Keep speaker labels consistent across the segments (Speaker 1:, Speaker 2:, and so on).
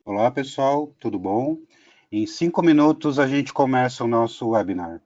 Speaker 1: Olá, pessoal, tudo bom? Em 5 minutos a gente começa o nosso webinar.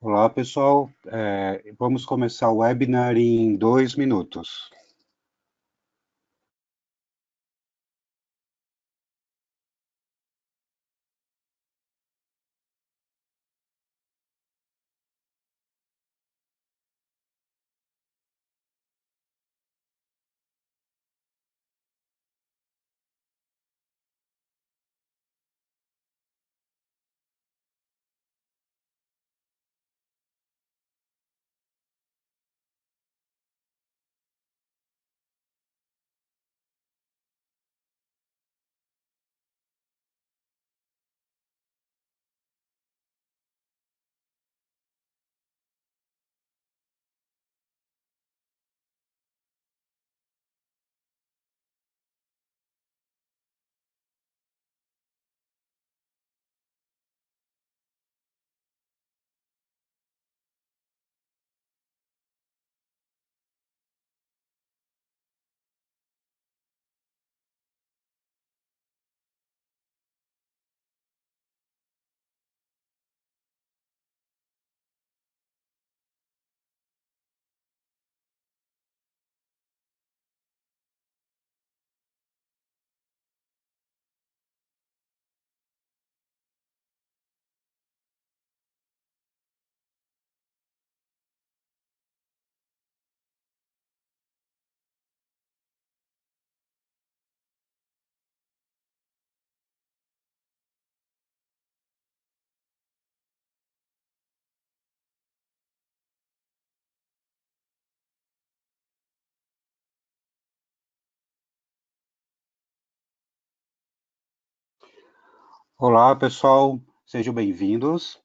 Speaker 1: Olá, pessoal, vamos começar o webinar em 2 minutos. Olá, pessoal, sejam bem-vindos.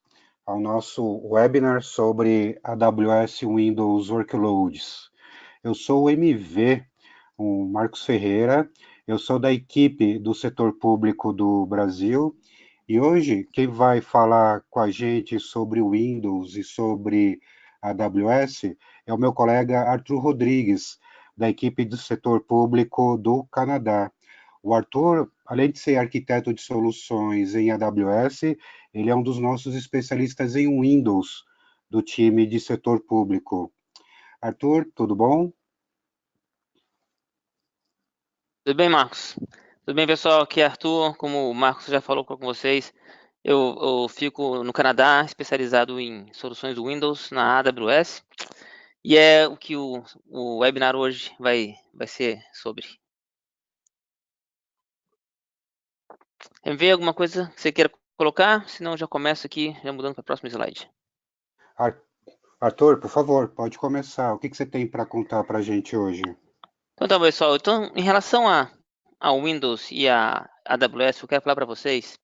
Speaker 1: ao nosso webinar sobre AWS Windows Workloads. Eu sou o MV, o Marcos Ferreira, eu sou da equipe do setor público do Brasil e hoje quem vai falar com a gente sobre o Windows e sobre a AWS é o meu colega Arthur Rodrigues, da equipe do setor público do Canadá. O Arthur, além de ser arquiteto de soluções em AWS, ele é um dos nossos especialistas em Windows do time de setor público. Arthur, tudo bom?
Speaker 2: Tudo bem, Marcos? Tudo bem, pessoal? Aqui é Arthur. Como o Marcos já falou com vocês, eu fico no Canadá, especializado em soluções Windows na AWS, e é o que o webinar hoje vai ser sobre. MV, alguma coisa que você queira colocar? Senão eu já começo aqui, já mudando para o próximo slide.
Speaker 1: Arthur, por favor, pode começar. O que você tem para contar para a gente hoje?
Speaker 2: Então tá, pessoal. Então, em relação ao Windows e a AWS, o que eu quero falar para vocês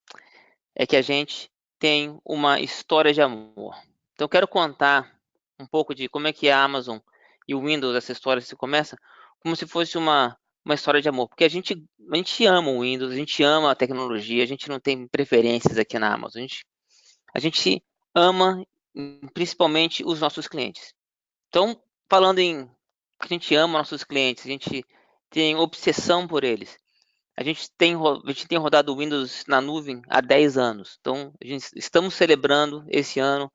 Speaker 2: é que a gente tem uma história de amor. Então, eu quero contar um pouco de como é que a Amazon e o Windows, essa história se começa, como se fosse uma história de amor. Porque a gente ama o Windows, a gente ama a tecnologia, a gente não tem preferências aqui na Amazon. A gente ama principalmente os nossos clientes. Então, falando em que a gente ama nossos clientes, a gente tem obsessão por eles. A gente tem rodado o Windows na nuvem há 10 anos. Então, estamos celebrando esse ano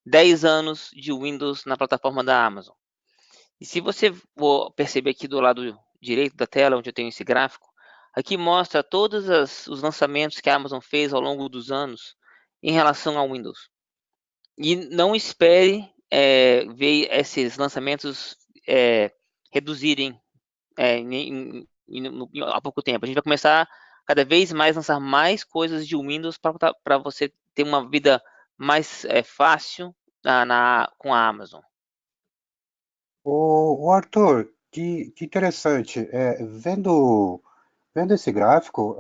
Speaker 2: 10 anos de Windows na plataforma da Amazon. E se você for perceber aqui do lado direito da tela, onde eu tenho esse gráfico, aqui mostra todos os lançamentos que a Amazon fez ao longo dos anos em relação ao Windows. E não espere ver esses lançamentos reduzirem há pouco tempo. A gente vai começar cada vez mais a lançar mais coisas de Windows para você ter uma vida mais fácil com a Amazon.
Speaker 1: O Arthur, que interessante. Vendo esse gráfico,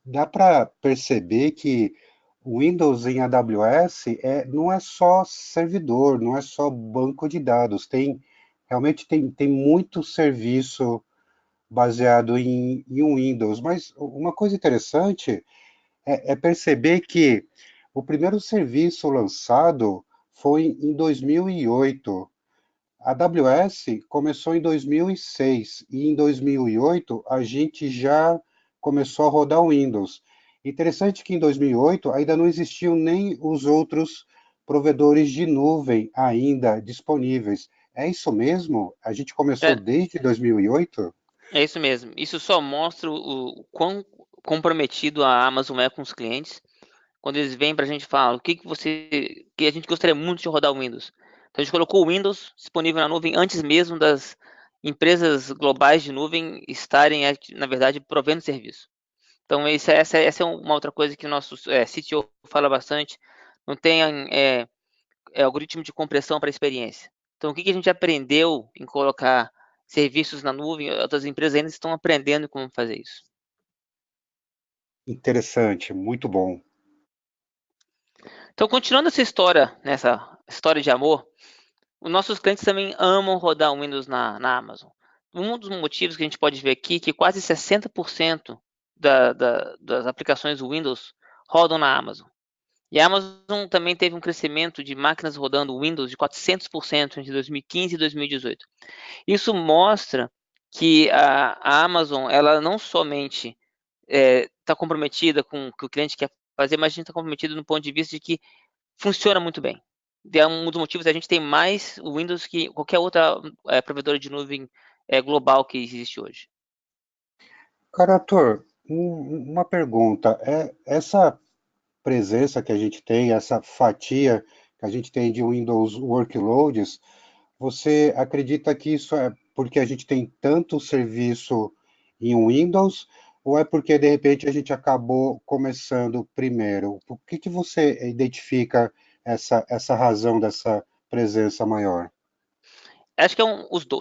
Speaker 1: dá para perceber que o Windows em AWS não é só servidor, não é só banco de dados. Realmente tem muito serviço baseado em Windows. Mas uma coisa interessante é perceber que o primeiro serviço lançado foi em 2008. A AWS começou em 2006 e em 2008 a gente já começou a rodar o Windows. Interessante que em 2008 ainda não existiam nem os outros provedores de nuvem ainda disponíveis. É isso mesmo? A gente começou
Speaker 2: É,
Speaker 1: desde 2008?
Speaker 2: é isso mesmo. Isso só mostra o quão comprometido a Amazon é com os clientes. Quando eles vêm para a gente falar que a gente gostaria muito de rodar o Windows. Então a gente colocou o Windows disponível na nuvem antes mesmo das empresas globais de nuvem estarem, na verdade, provendo serviço. Então essa é uma outra coisa que o nosso CTO fala bastante. Não tem algoritmo de compressão para experiência. Então o que a gente aprendeu em colocar serviços na nuvem? Outras empresas ainda estão aprendendo como fazer isso.
Speaker 1: Interessante, muito bom.
Speaker 2: Então, continuando nessa história de amor, os nossos clientes também amam rodar o Windows na Amazon. Um dos motivos que a gente pode ver aqui é que quase 60% das aplicações Windows rodam na Amazon. E a Amazon também teve um crescimento de máquinas rodando Windows de 400% entre 2015 e 2018. Isso mostra que a Amazon, ela não somente está comprometida com o que o cliente quer fazer, mas a gente está comprometido no ponto de vista de que funciona muito bem. É um dos motivos, a gente tem mais Windows que qualquer outra provedora de nuvem global que existe hoje.
Speaker 1: Cara, Arthur, uma pergunta. Essa presença que a gente tem, essa fatia que a gente tem de Windows Workloads, você acredita que isso é porque a gente tem tanto serviço em Windows, ou é porque de repente a gente acabou começando primeiro? Por que você identifica essa razão dessa presença maior?
Speaker 2: Acho que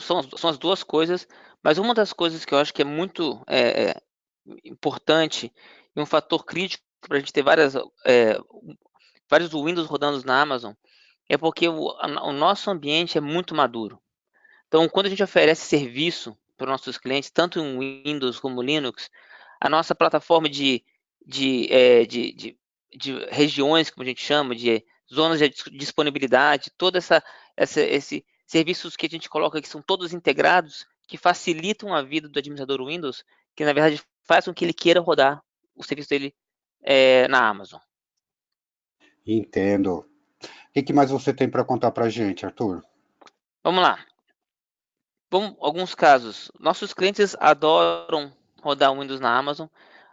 Speaker 2: são as duas coisas, mas uma das coisas que eu acho que é muito importante e um fator crítico para a gente ter vários Windows rodando na Amazon, é porque o nosso ambiente é muito maduro. Então, quando a gente oferece serviço para os nossos clientes, tanto em Windows como Linux, a nossa plataforma de, eh, de, de, de regiões, como a gente chama, de zonas de disponibilidade, esses serviços que a gente coloca que são todos integrados, que facilitam a vida do administrador Windows, que na verdade faz com que ele queira rodar o serviço dele na Amazon.
Speaker 1: Entendo. O que mais você tem para contar para a gente, Arthur?
Speaker 2: Vamos lá. Alguns casos. Nossos clientes adoram rodar Windows na Amazon.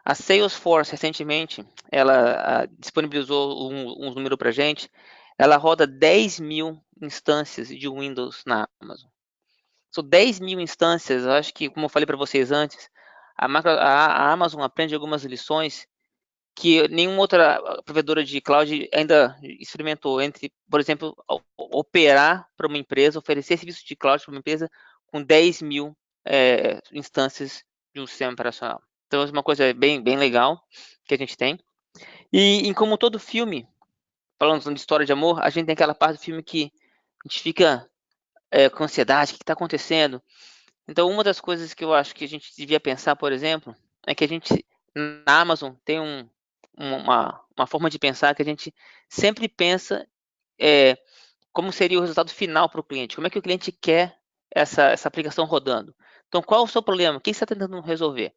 Speaker 2: A Salesforce, recentemente, ela disponibilizou uns números para a gente. Ela roda 10 mil instâncias de Windows na Amazon. São 10 mil instâncias. Eu acho que, como eu falei para vocês antes, a Amazon aprende algumas lições que nenhuma outra provedora de cloud ainda experimentou, entre, por exemplo, operar para uma empresa, oferecer serviço de cloud para uma empresa com 10 mil instâncias de um sistema operacional. Então, é uma coisa bem legal que a gente tem. E em como todo filme, falando de história de amor, a gente tem aquela parte do filme que a gente fica com ansiedade, o que está acontecendo? Então, uma das coisas que eu acho que a gente devia pensar, por exemplo, é que a gente, na Amazon, tem uma forma de pensar que a gente sempre pensa como seria o resultado final para o cliente, como é que o cliente quer essa aplicação rodando. Então, qual é o seu problema? O que você está tentando resolver?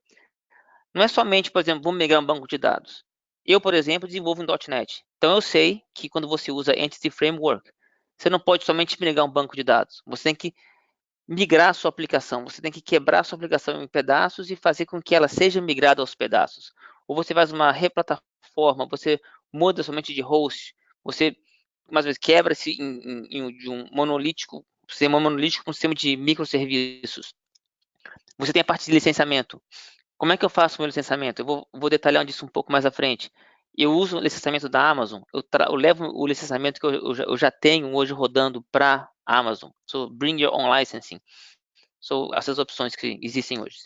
Speaker 2: Não é somente, por exemplo, vamos migrar um banco de dados. Eu, por exemplo, desenvolvo em .NET. Então, eu sei que quando você usa Entity Framework, você não pode somente migrar um banco de dados. Você tem que migrar a sua aplicação. Você tem que quebrar a sua aplicação em pedaços e fazer com que ela seja migrada aos pedaços. Ou você faz uma replataforma, você muda somente de host, você, mais vezes, quebra-se de um monolítico, sistema monolítico com um sistema de microserviços. Você tem a parte de licenciamento. Como é que eu faço o meu licenciamento? Eu vou detalhar disso um pouco mais à frente. Eu uso o licenciamento da Amazon, eu levo o licenciamento que eu já tenho hoje rodando para a Amazon. So, bring your own licensing. São essas opções que existem hoje.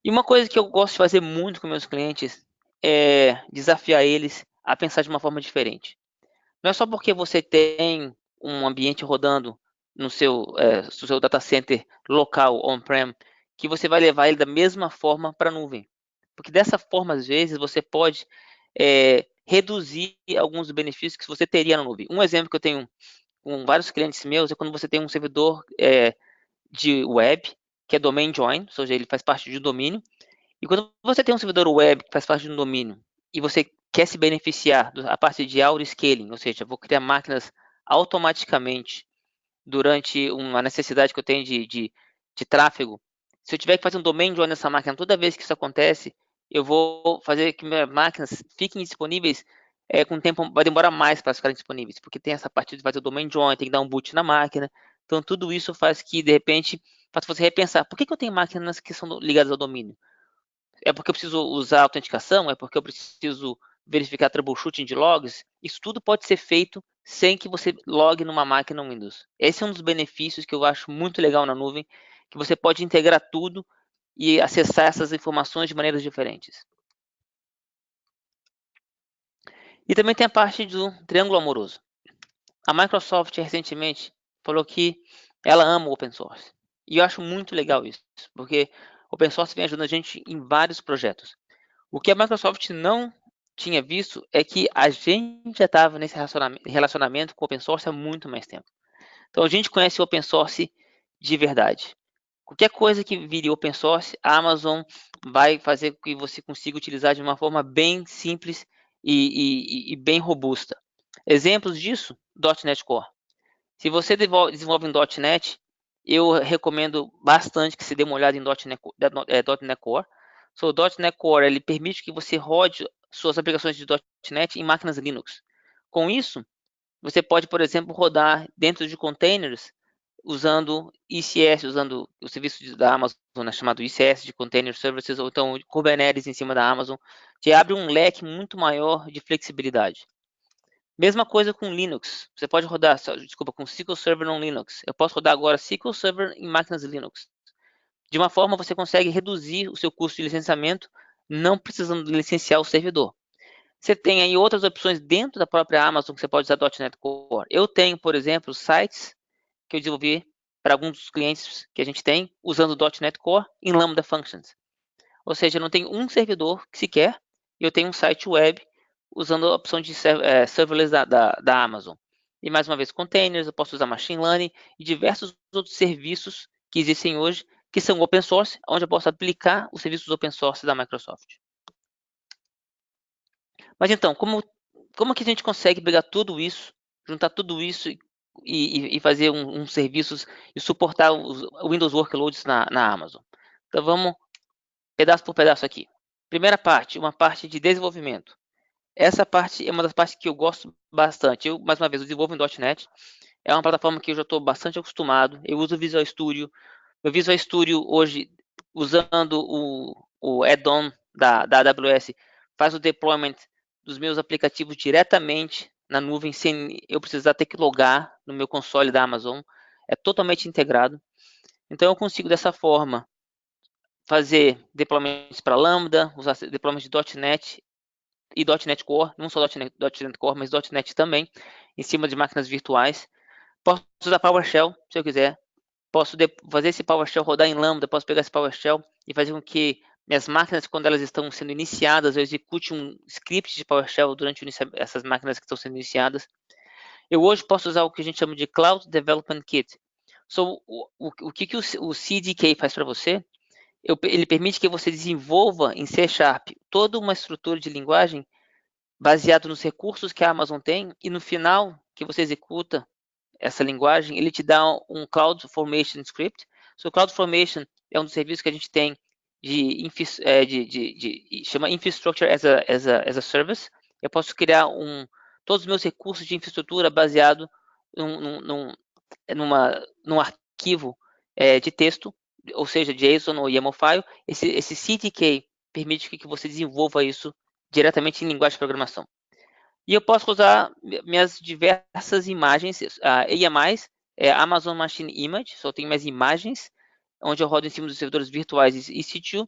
Speaker 2: E uma coisa que eu gosto de fazer muito com meus clientes é desafiar eles a pensar de uma forma diferente. Não é só porque você tem um ambiente rodando no seu data center local, on-prem, que você vai levar ele da mesma forma para a nuvem. Porque dessa forma, às vezes, você pode reduzir alguns dos benefícios que você teria na nuvem. Um exemplo que eu tenho com vários clientes meus é quando você tem um servidor de web, que é domain join, ou seja, ele faz parte de um domínio. E quando você tem um servidor web que faz parte de um domínio e você quer se beneficiar da parte de auto-scaling, ou seja, eu vou criar máquinas automaticamente durante uma necessidade que eu tenho de tráfego. Se eu tiver que fazer um domain join nessa máquina, toda vez que isso acontece, eu vou fazer que minhas máquinas fiquem disponíveis com o tempo, vai demorar mais para ficarem disponíveis, porque tem essa parte de fazer o domain join, tem que dar um boot na máquina. Então, tudo isso faz que, de repente, faz você repensar, por que eu tenho máquinas que são ligadas ao domínio? É porque eu preciso usar autenticação? É porque eu preciso verificar troubleshooting de logs? Isso tudo pode ser feito sem que você logue numa máquina Windows. Esse é um dos benefícios que eu acho muito legal na nuvem, que você pode integrar tudo e acessar essas informações de maneiras diferentes. E também tem a parte do triângulo amoroso. A Microsoft recentemente falou que ela ama o open source. E eu acho muito legal isso, porque o open source vem ajudando a gente em vários projetos. O que a Microsoft não tinha visto é que a gente já estava nesse relacionamento com o open source há muito mais tempo. Então a gente conhece o open source de verdade. Qualquer coisa que vire open source, a Amazon vai fazer com que você consiga utilizar de uma forma bem simples e bem robusta. Exemplos disso, .NET Core. Se você desenvolve em .NET, eu recomendo bastante que você dê uma olhada em .NET Core. So, o .NET Core ele permite que você rode suas aplicações de .NET em máquinas Linux. Com isso, você pode, por exemplo, rodar dentro de containers usando ECS, usando o serviço da Amazon, chamado ECS de Container Services, ou então Kubernetes em cima da Amazon, que abre um leque muito maior de flexibilidade. Mesma coisa com Linux. Você pode rodar, com SQL Server no Linux. Eu posso rodar agora SQL Server em máquinas Linux. De uma forma, você consegue reduzir o seu custo de licenciamento, não precisando licenciar o servidor. Você tem aí outras opções dentro da própria Amazon que você pode usar .NET Core. Eu tenho, por exemplo, sites que eu desenvolvi para alguns dos clientes que a gente tem usando .NET Core em Lambda Functions. Ou seja, eu não tenho um servidor sequer e eu tenho um site web usando a opção de serverless da Amazon. E mais uma vez, containers, eu posso usar machine learning e diversos outros serviços que existem hoje que são open source, onde eu posso aplicar os serviços open source da Microsoft. Mas então, como que a gente consegue pegar tudo isso, juntar tudo isso e fazer um serviços e suportar os Windows Workloads na Amazon? Então vamos pedaço por pedaço aqui. Primeira parte, uma parte de desenvolvimento. Essa parte é uma das partes que eu gosto bastante. Eu, mais uma vez, eu desenvolvo em .NET. É uma plataforma que eu já estou bastante acostumado. Eu uso o Visual Studio. O Visual Studio hoje, usando o add-on da AWS, faz o deployment dos meus aplicativos diretamente na nuvem, sem eu precisar ter que logar no meu console da Amazon. É totalmente integrado. Então eu consigo dessa forma fazer deployments para Lambda, usar deployments de .NET e .NET Core, não só .NET Core, mas .NET também, em cima de máquinas virtuais. Posso usar PowerShell, se eu quiser. Posso fazer esse PowerShell rodar em Lambda, posso pegar esse PowerShell e fazer com que minhas máquinas, quando elas estão sendo iniciadas, eu execute um script de PowerShell durante essas máquinas que estão sendo iniciadas. Eu hoje posso usar o que a gente chama de Cloud Development Kit. So, o que o CDK faz para você? Ele permite que você desenvolva em C# toda uma estrutura de linguagem baseado nos recursos que a Amazon tem e no final que você executa essa linguagem, ele te dá um CloudFormation Script. So, CloudFormation é um dos serviços que a gente tem chama Infrastructure as a Service. Eu posso criar todos os meus recursos de infraestrutura baseado num arquivo de texto, ou seja, JSON ou YAML file. Esse CDK permite que você desenvolva isso diretamente em linguagem de programação. E eu posso usar minhas diversas imagens, EMIs, Amazon Machine Image, só tenho minhas imagens, onde eu rodo em cima dos servidores virtuais EC2,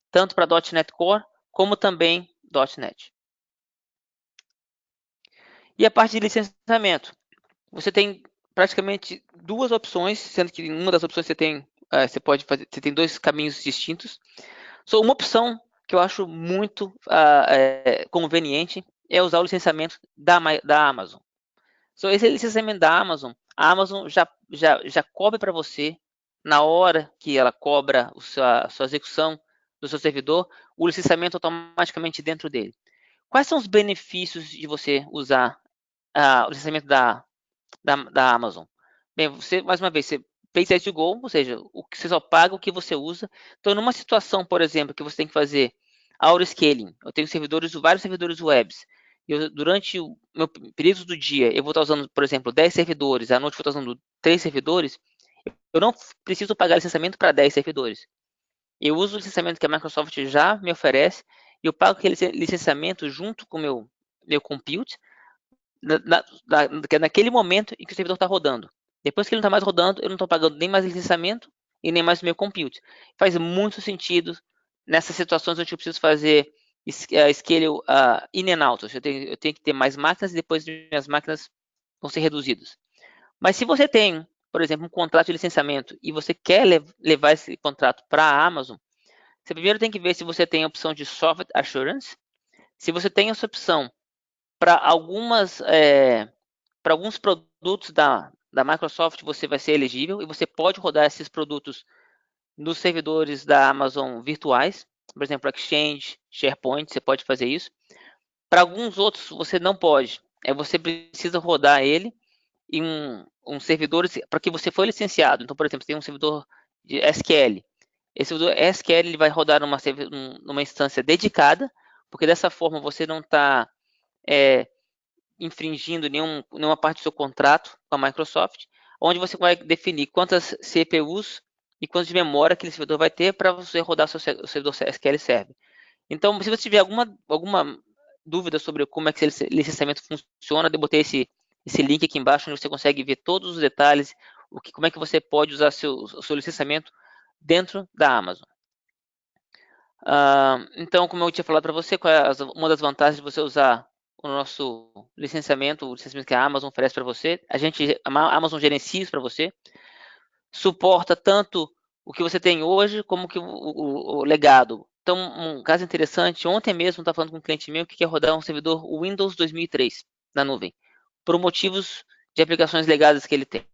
Speaker 2: tanto para .NET Core, como também .NET. E a parte de licenciamento, você tem praticamente duas opções, sendo que em uma das opções você tem dois caminhos distintos. So, uma opção que eu acho muito conveniente é usar o licenciamento da Amazon. So, esse licenciamento da Amazon, a Amazon já cobra para você, na hora que ela cobra a sua execução do seu servidor, o licenciamento automaticamente dentro dele. Quais são os benefícios de você usar o licenciamento da Amazon? Bem, você, mais uma vez, você pays as you go, ou seja, você só paga o que você usa. Então, numa situação, por exemplo, que você tem que fazer auto-scaling, eu tenho vários servidores webs, durante o meu período do dia, eu vou estar usando, por exemplo, 10 servidores, à noite eu vou estar usando 3 servidores, eu não preciso pagar licenciamento para 10 servidores. Eu uso o licenciamento que a Microsoft já me oferece, e eu pago aquele licenciamento junto com o meu compute, naquele momento em que o servidor está rodando. Depois que ele não está mais rodando, eu não estou pagando nem mais licenciamento e nem mais o meu compute. Faz muito sentido nessas situações onde eu preciso fazer scale in and out. Eu tenho que ter mais máquinas e depois minhas máquinas vão ser reduzidas. Mas se você tem, por exemplo, um contrato de licenciamento e você quer levar esse contrato para a Amazon, você primeiro tem que ver se você tem a opção de Software Assurance. Se você tem essa opção para alguns produtos da Microsoft, você vai ser elegível e você pode rodar esses produtos nos servidores da Amazon virtuais, por exemplo, Exchange, SharePoint, você pode fazer isso. Para alguns outros, você não pode. Você precisa rodar ele em um servidor para que você foi licenciado. Então, por exemplo, você tem um servidor de SQL. Esse servidor SQL ele vai rodar numa instância dedicada, porque dessa forma você não está infringindo nenhuma parte do seu contrato com a Microsoft, onde você vai definir quantas CPUs e quanto de memória aquele servidor vai ter para você rodar o servidor SQL Server. Então, se você tiver alguma dúvida sobre como é que esse licenciamento funciona, eu botei esse link aqui embaixo, onde você consegue ver todos os detalhes, como é que você pode usar o seu licenciamento dentro da Amazon. Então, como eu tinha falado para você, uma das vantagens de você usar o nosso licenciamento, o licenciamento que a Amazon oferece para você, a Amazon gerencia isso para você, suporta tanto o que você tem hoje como que o legado. Então, um caso interessante, ontem mesmo eu estava falando com um cliente meu que quer rodar um servidor Windows 2003 na nuvem, por motivos de aplicações legadas que ele tem.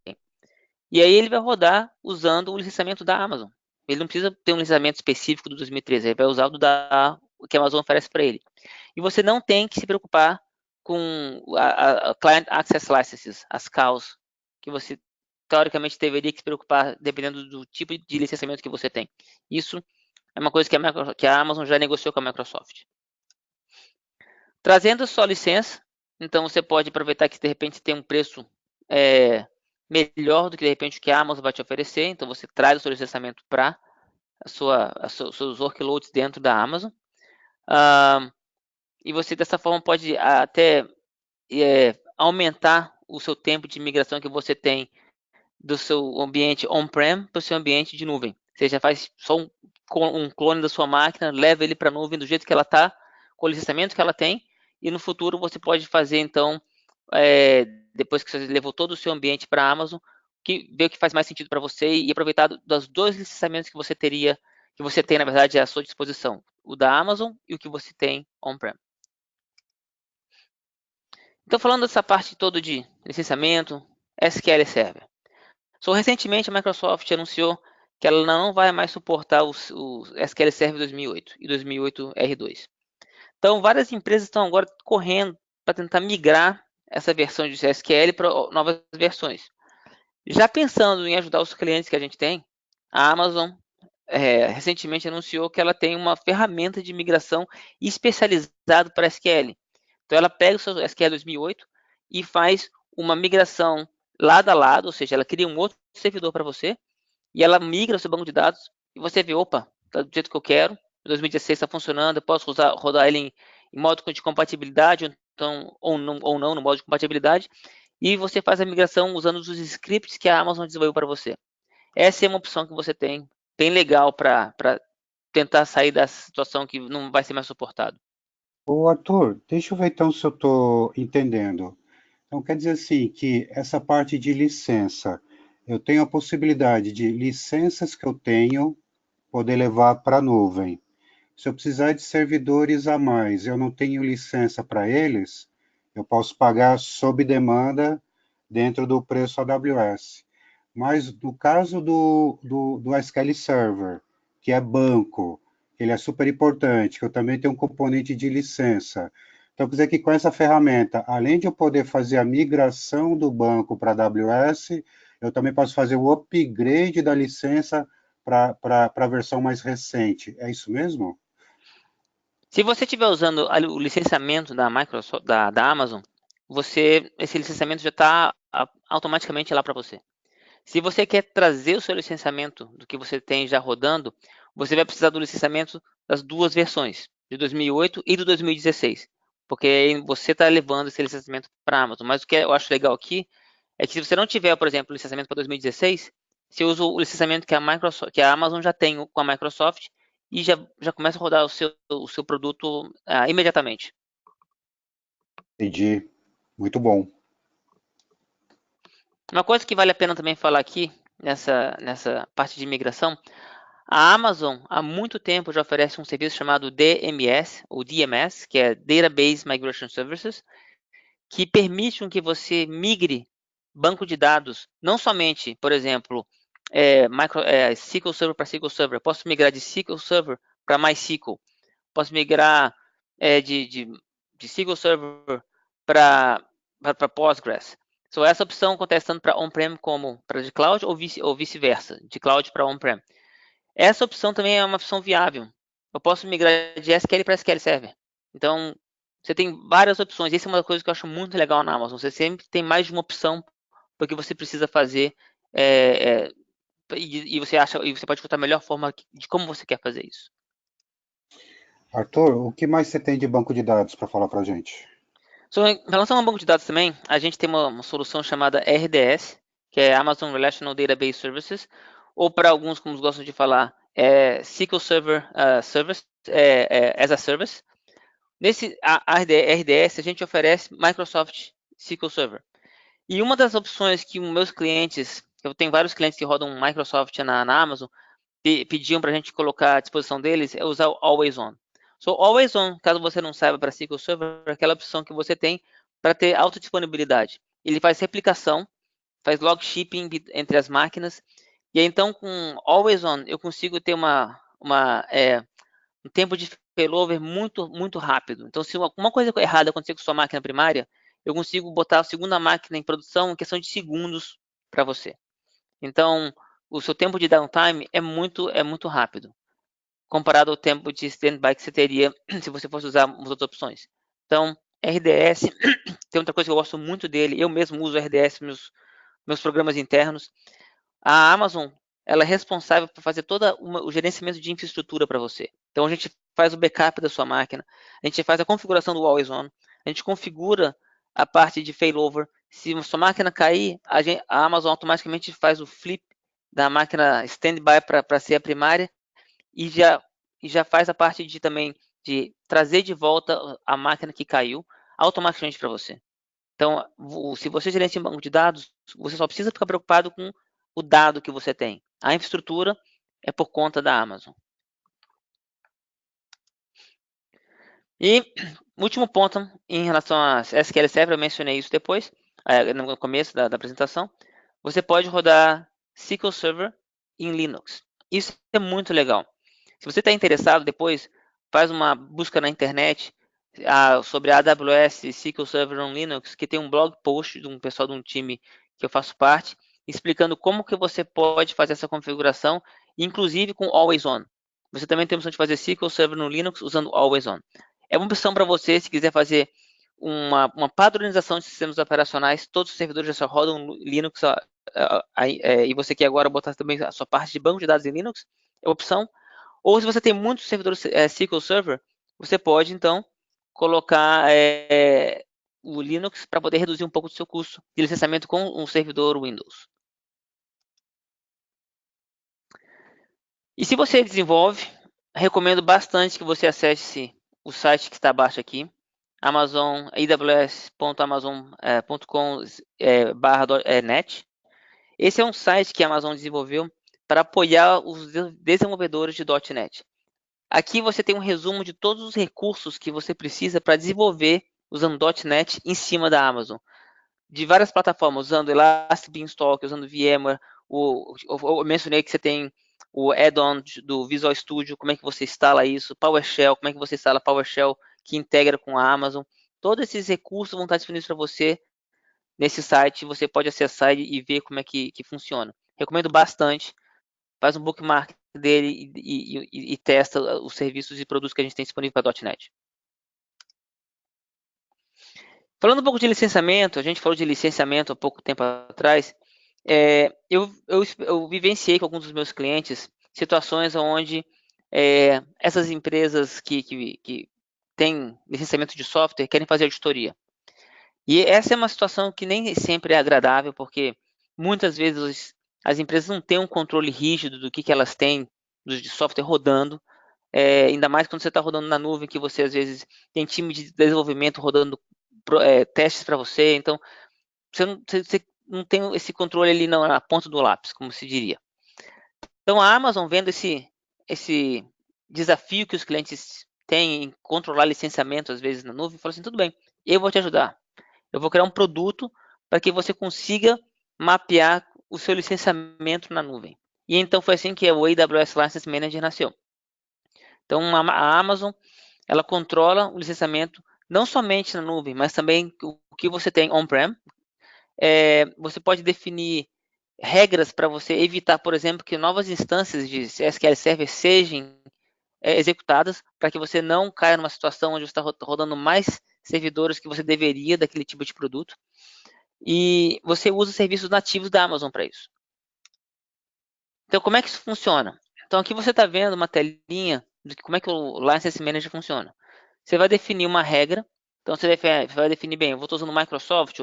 Speaker 2: E aí ele vai rodar usando o licenciamento da Amazon. Ele não precisa ter um licenciamento específico do 2013, ele vai usar o que a Amazon oferece para ele. E você não tem que se preocupar com a Client Access Licenses, as CALs, que você teoricamente deveria se preocupar dependendo do tipo de licenciamento que você tem. Isso é uma coisa que a Amazon já negociou com a Microsoft. Trazendo só licença, então você pode aproveitar que de repente tem um preço melhor do que de repente o que a Amazon vai te oferecer, então você traz o seu licenciamento para seus workloads dentro da Amazon. E você dessa forma pode até aumentar o seu tempo de migração que você tem do seu ambiente on-prem para o seu ambiente de nuvem. Você já faz só um clone da sua máquina, leva ele para a nuvem do jeito que ela está, com o licenciamento que ela tem, e no futuro você pode fazer, então, depois que você levou todo o seu ambiente para a Amazon, ver o que faz mais sentido para você e aproveitar dos dois licenciamentos que você tem, na verdade, à sua disposição, o da Amazon e o que você tem on-prem. Então, falando dessa parte toda de licenciamento, SQL Server. Recentemente a Microsoft anunciou que ela não vai mais suportar o SQL Server 2008 e 2008 R2. Então, várias empresas estão agora correndo para tentar migrar essa versão de SQL para novas versões. Já pensando em ajudar os clientes que a gente tem, a Amazon recentemente anunciou que ela tem uma ferramenta de migração especializada para SQL. Então, ela pega o seu SQL 2008 e faz uma migração lado a lado, ou seja, ela cria um outro servidor para você e ela migra o seu banco de dados e você vê, opa, está do jeito que eu quero, 2016 está funcionando, eu posso rodar ele em modo de compatibilidade então, ou não no modo de compatibilidade e você faz a migração usando os scripts que a Amazon desenvolveu para você. Essa é uma opção que você tem, bem legal para tentar sair dessa situação que não vai ser mais suportado.
Speaker 1: Ô Arthur, deixa eu ver então se eu estou entendendo. Então quer dizer assim que essa parte de licença, eu tenho a possibilidade de licenças que eu tenho poder levar para a nuvem. Se eu precisar de servidores a mais, eu não tenho licença para eles, eu posso pagar sob demanda dentro do preço AWS. Mas no caso do SQL Server, que é banco, ele é super importante, que eu também tenho um componente de licença. Então, quer dizer que com essa ferramenta, além de eu poder fazer a migração do banco para a AWS, eu também posso fazer o upgrade da licença para a versão mais recente. É isso mesmo?
Speaker 2: Se você estiver usando o licenciamento da Microsoft, da Amazon, esse licenciamento já está automaticamente lá para você. Se você quer trazer o seu licenciamento do que você tem já rodando, você vai precisar do licenciamento das duas versões, de 2008 e do 2016, porque você está levando esse licenciamento para a Amazon. Mas o que eu acho legal aqui é que se você não tiver, por exemplo, licenciamento para 2016, você usa o licenciamento que a Amazon já tem com a Microsoft e já começa a rodar o seu produto imediatamente.
Speaker 1: Entendi. Muito bom.
Speaker 2: Uma coisa que vale a pena também falar aqui, nessa parte de migração, a Amazon há muito tempo já oferece um serviço chamado DMS, ou DMS, que é Database Migration Services, que permite que você migre banco de dados, não somente, por exemplo, SQL Server para SQL Server. Eu posso migrar de SQL Server para MySQL. Posso migrar de SQL Server para Postgres. Essa opção acontece tanto para on-prem como para de cloud ou vice-versa, de cloud para on-prem. Essa opção também é uma opção viável. Eu posso migrar de SQL para SQL Server. Então, você tem várias opções. Essa é uma coisa que eu acho muito legal na Amazon. Você sempre tem mais de uma opção para o que você precisa fazer e você pode encontrar a melhor forma de como você quer fazer isso.
Speaker 1: Arthur, o que mais você tem de banco de dados para falar para a gente?
Speaker 2: Em relação ao banco de dados também, a gente tem uma solução chamada RDS, que é Amazon Relational Database Services, ou para alguns, como gostam de falar, SQL Server Service, as a Service. Nesse RDS, a gente oferece Microsoft SQL Server. E uma das opções que os meus clientes, eu tenho vários clientes que rodam Microsoft na Amazon, pediam para a gente colocar à disposição deles, é usar o Always On. So, Always On, caso você não saiba, para SQL Server, é aquela opção que você tem para ter autodisponibilidade. Ele faz replicação, faz log shipping entre as máquinas, e aí, então com Always On eu consigo ter um tempo de failover muito rápido. Então, se alguma coisa errada acontecer com sua máquina primária, eu consigo botar a segunda máquina em produção em questão de segundos para você. Então, o seu tempo de downtime é muito rápido, comparado ao tempo de standby que você teria se você fosse usar as outras opções. Então, RDS, tem outra coisa que eu gosto muito dele, eu mesmo uso RDS nos meus programas internos. A Amazon, ela é responsável por fazer todo o gerenciamento de infraestrutura para você. Então, a gente faz o backup da sua máquina, a gente faz a configuração do Always On, a gente configura a parte de failover. Se a sua máquina cair, a Amazon automaticamente faz o flip da máquina standby para ser a primária e já faz a parte de também de trazer de volta a máquina que caiu automaticamente para você. Então, se você gerencia um banco de dados, você só precisa ficar preocupado com o dado que você tem. A infraestrutura é por conta da Amazon. E último ponto em relação a SQL Server, eu mencionei isso depois, no começo da apresentação. Você pode rodar SQL Server em Linux. Isso é muito legal. Se você está interessado, depois faz uma busca na internet sobre a AWS SQL Server on Linux, que tem um blog post de um pessoal de um time que eu faço parte, explicando como que você pode fazer essa configuração, inclusive com Always On. Você também tem a opção de fazer SQL Server no Linux usando Always On. É uma opção para você, se quiser fazer uma padronização de sistemas operacionais, todos os servidores já só rodam Linux, e você quer agora botar também a sua parte de banco de dados em Linux, é uma opção. Ou se você tem muitos servidores SQL Server, você pode então colocar o Linux para poder reduzir um pouco do seu custo de licenciamento com um servidor Windows. E se você desenvolve, recomendo bastante que você acesse o site que está abaixo aqui, aws.amazon.com/net. Esse é um site que a Amazon desenvolveu para apoiar os desenvolvedores de .NET. Aqui você tem um resumo de todos os recursos que você precisa para desenvolver usando .NET em cima da Amazon. De várias plataformas, usando Elastic Beanstalk, usando VMware, eu mencionei que você tem o add-on do Visual Studio, como é que você instala isso, PowerShell, como é que você instala PowerShell que integra com a Amazon. Todos esses recursos vão estar disponíveis para você nesse site, você pode acessar e ver como é que funciona. Recomendo bastante, faz um bookmark dele e testa os serviços e produtos que a gente tem disponível para .NET. Falando um pouco de licenciamento, a gente falou de licenciamento há pouco tempo atrás, eu vivenciei com alguns dos meus clientes situações onde essas empresas que têm licenciamento de software querem fazer auditoria. E essa é uma situação que nem sempre é agradável, porque muitas vezes as empresas não têm um controle rígido do que elas têm de software rodando, ainda mais quando você está rodando na nuvem, que você às vezes tem time de desenvolvimento rodando testes para você, então você não tem esse controle ali na ponta do lápis, como se diria. Então a Amazon, vendo esse desafio que os clientes têm em controlar licenciamento às vezes na nuvem, falou assim, tudo bem, eu vou te ajudar. Eu vou criar um produto para que você consiga mapear o seu licenciamento na nuvem. E então foi assim que o AWS License Manager nasceu. Então a Amazon, ela controla o licenciamento não somente na nuvem, mas também o que você tem on-prem. Você pode definir regras para você evitar, por exemplo, que novas instâncias de SQL Server sejam executadas, para que você não caia numa situação onde você está rodando mais servidores que você deveria daquele tipo de produto. E você usa serviços nativos da Amazon para isso. Então, como é que isso funciona? Então, aqui você está vendo uma telinha de como é que o License Manager funciona. Você vai definir uma regra. Então, você vai definir bem, eu estou usando Microsoft,